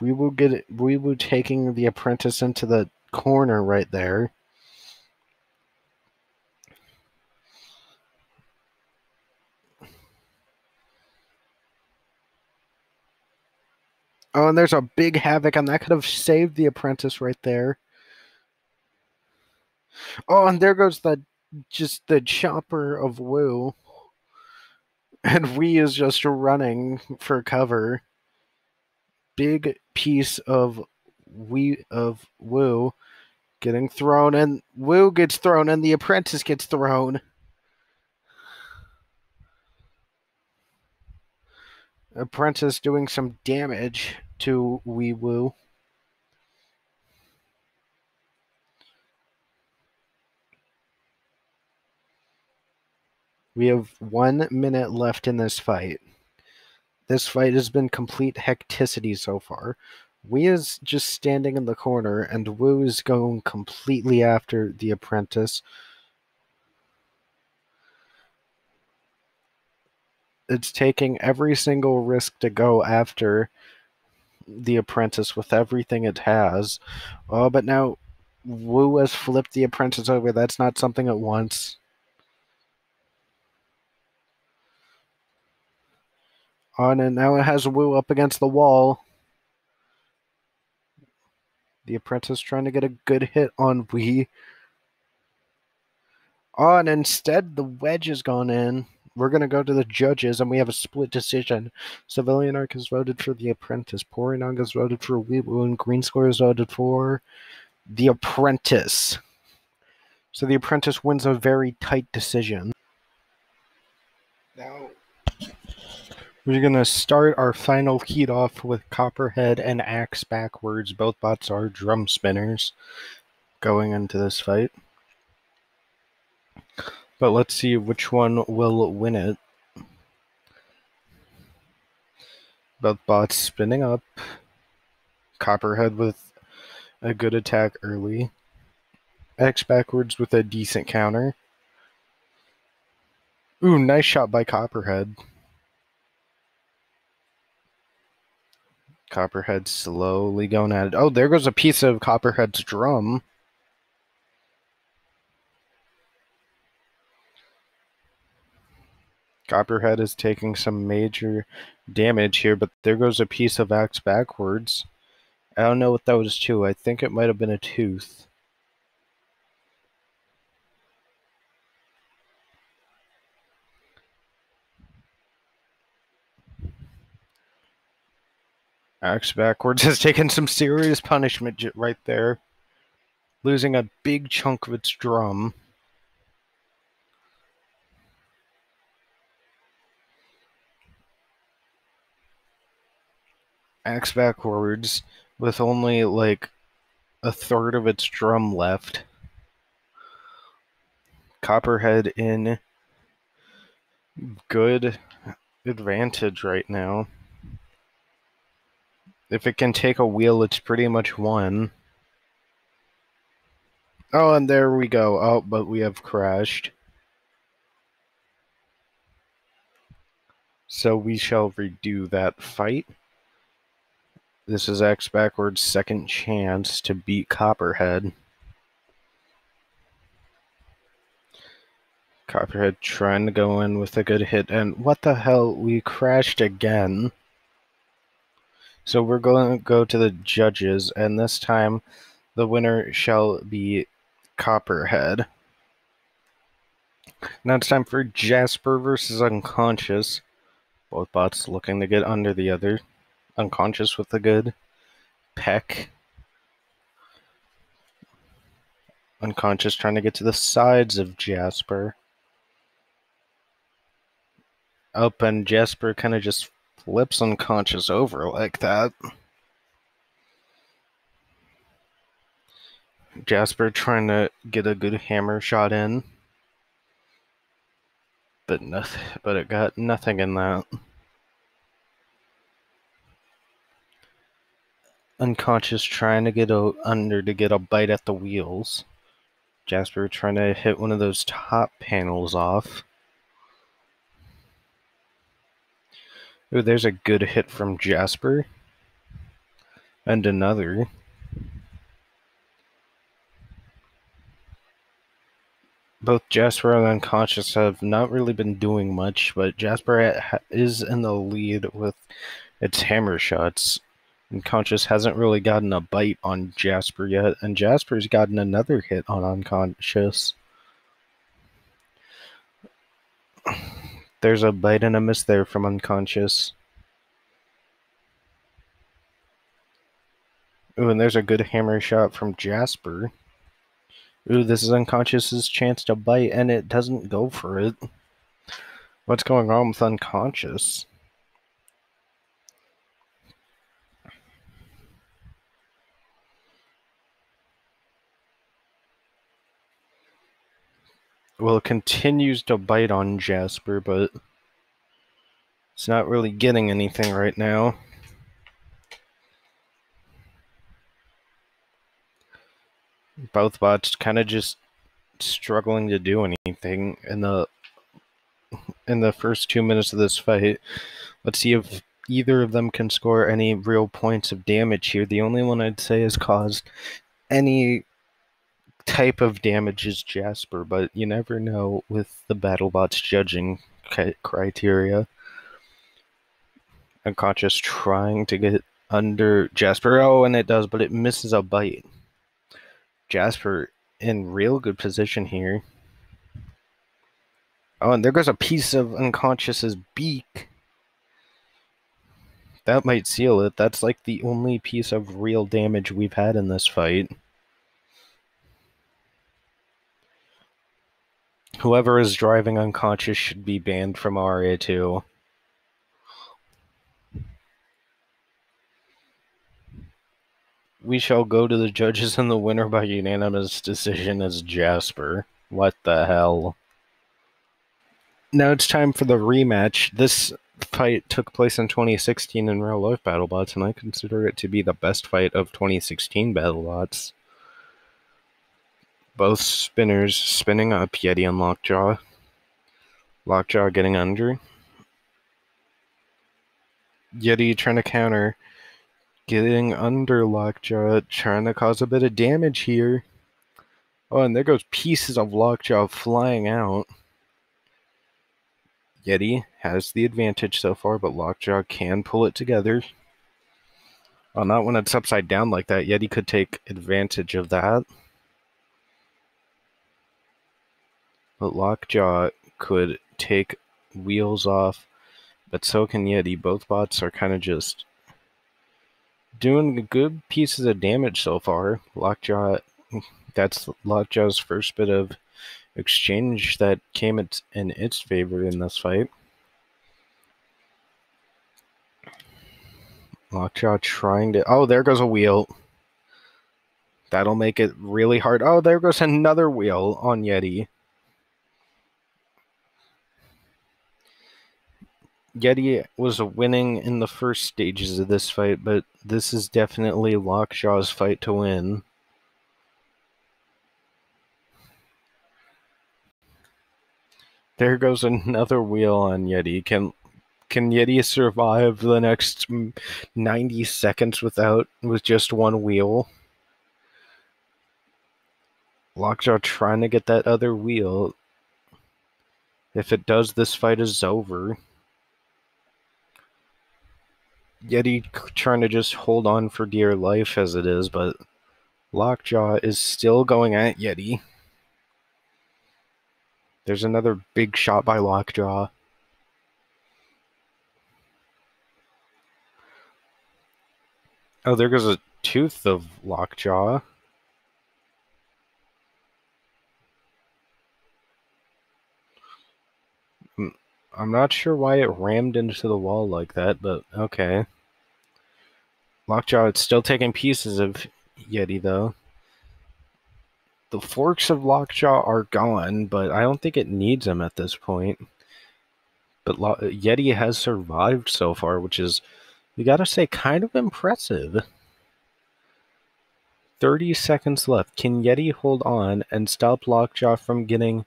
Wu taking the apprentice into the corner right there. Oh, and there's a big havoc, and that could have saved the apprentice right there. Oh, and there goes the chopper of Wu. And Wee is just running for cover. Big piece of Wu getting thrown, and Wu gets thrown, and the apprentice gets thrown. Apprentice doing some damage to Wu. We have 1 minute left in this fight. This fight has been complete hecticity so far. Wee is just standing in the corner, and Wu is going completely after the apprentice. It's taking every single risk to go after the apprentice with everything it has. Oh, but now Wu has flipped the apprentice over. That's not something it wants. On, and now it has Wu up against the wall. The apprentice trying to get a good hit on Wee. Oh, and instead the wedge has gone in. We're going to go to the judges, and we have a split decision. Civilian Arc has voted for the apprentice. Porinong has voted for Wee Wu, and Green Square has voted for the apprentice. So the apprentice wins a very tight decision. Now, we're going to start our final heat off with Copperhead and Axe Backwards. Both bots are drum spinners going into this fight. But let's see which one will win it. Both bots spinning up. Copperhead with a good attack early. Axe Backwards with a decent counter. Ooh, nice shot by Copperhead. Copperhead slowly going at it. Oh, there goes a piece of Copperhead's drum. Copperhead is taking some major damage here, but there goes a piece of Axe Backwards. I don't know what that was too. I think it might have been a tooth. Axe Backwards has taken some serious punishment right there, losing a big chunk of its drum. Axe Backwards with only like a third of its drum left. Copperhead in good advantage right now. If it can take a wheel, it's pretty much won. Oh, and there we go. Oh, but we have crashed. So we shall redo that fight. This is Axe Backwards' second chance to beat Copperhead. Copperhead trying to go in with a good hit, and what the hell? We crashed again. So we're going to go to the judges, and this time the winner shall be Copperhead. Now it's time for Jasper versus Unconscious. Both bots looking to get under the other. Unconscious with a good peck. Unconscious trying to get to the sides of Jasper. up, and Jasper kind of just flips unconscious over like that. Jasper trying to get a good hammer shot in, but it got nothing in that. Unconscious trying to get under to get a bite at the wheels. Jasper trying to hit one of those top panels off. Ooh, there's a good hit from Jasper. And another. Both Jasper and Unconscious have not really been doing much, but Jasper is in the lead with its hammer shots. Unconscious hasn't really gotten a bite on Jasper yet, and Jasper's gotten another hit on Unconscious. There's a bite and a miss there from Unconscious. Ooh, and there's a good hammer shot from Jasper. Ooh, this is Unconscious's chance to bite, and it doesn't go for it. What's going on with Unconscious? Well, it continues to bite on Jasper, but it's not really getting anything right now. Both bots kind of just struggling to do anything in the first 2 minutes of this fight. Let's see if either of them can score any real points of damage here. The only one I'd say has caused any type of damage is Jasper, but you never know with the Battlebots judging criteria. Unconscious trying to get under Jasper. Oh, and it does, but it misses a bite. Jasper in real good position here. Oh, and there goes a piece of Unconscious's beak. That might seal it. That's like the only piece of real damage we've had in this fight. Whoever is driving Unconscious should be banned from RA2. We shall go to the judges, and the winner by unanimous decision is Jasper. What the hell? Now it's time for the rematch. This fight took place in 2016 in real life Battlebots, and I consider it to be the best fight of 2016 Battlebots. Both spinners spinning up, Yeti and Lockjaw. Lockjaw getting under. Yeti trying to counter. Getting under Lockjaw, trying to cause a bit of damage here. Oh, and there goes pieces of Lockjaw flying out. Yeti has the advantage so far, but Lockjaw can pull it together. Well, not when it's upside down like that. Yeti could take advantage of that. But Lockjaw could take wheels off, but so can Yeti. Both bots are kind of just doing good pieces of damage so far. That's Lockjaw's first bit of exchange that came in its favor in this fight. Lockjaw trying to... Oh, there goes a wheel. That'll make it really hard. Oh, there goes another wheel on Yeti. Yeti was winning in the first stages of this fight, but this is definitely Lockjaw's fight to win. There goes another wheel on Yeti. Can Yeti survive the next 90 seconds with just one wheel? Lockjaw trying to get that other wheel. If it does, this fight is over. Yeti trying to just hold on for dear life as it is, but Lockjaw is still going at Yeti. There's another big shot by Lockjaw. Oh, there goes a tooth of Lockjaw. I'm not sure why it rammed into the wall like that, but okay. Lockjaw, it's still taking pieces of Yeti, though. The forks of Lockjaw are gone, but I don't think it needs them at this point. But Yeti has survived so far, which is, you gotta say, kind of impressive. 30 seconds left. Can Yeti hold on and stop Lockjaw from getting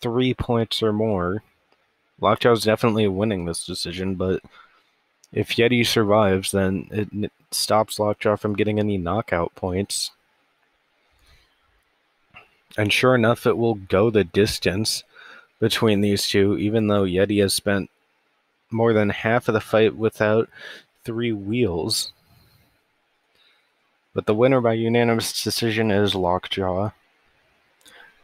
3 points or more? Lockjaw's definitely winning this decision, but if Yeti survives, then it stops Lockjaw from getting any knockout points. And sure enough, it will go the distance between these two, even though Yeti has spent more than half of the fight without 3 wheels. But the winner by unanimous decision is Lockjaw.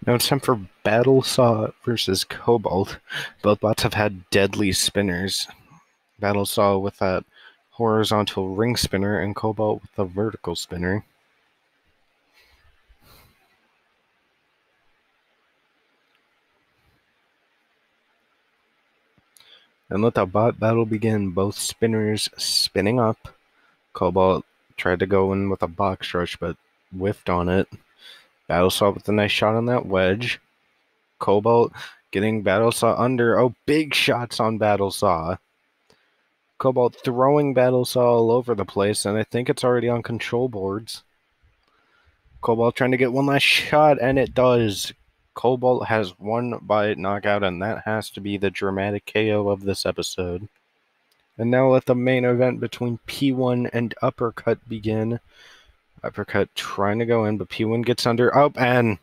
Now it's time for Battlesaw versus Cobalt. Both bots have had deadly spinners. Battlesaw with that horizontal ring spinner and Cobalt with the vertical spinner. And let the bot battle begin. Both spinners spinning up. Cobalt tried to go in with a box rush, but whiffed on it. Battlesaw with a nice shot on that wedge. Cobalt getting Battlesaw under. Oh, big shots on Battlesaw. Cobalt throwing Battlesaw all over the place, and I think it's already on control boards. Cobalt trying to get one last shot, and it does. Cobalt has won by knockout, and that has to be the dramatic KO of this episode. And now let the main event between P1 and Uppercut begin. Uppercut trying to go in, but P1 gets under. Oh, and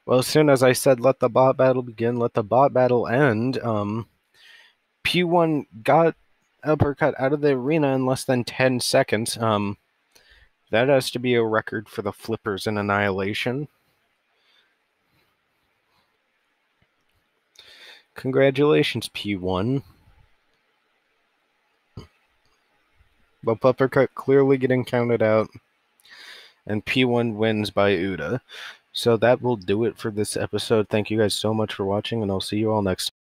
well, as soon as I said let the bot battle begin, let the bot battle end, P1 got Uppercut out of the arena in less than 10 seconds. That has to be a record for the flippers in Annihilation. Congratulations, P1. But Uppercut clearly getting counted out, and P1 wins by Uda. So that will do it for this episode. Thank you guys so much for watching, and I'll see you all next time.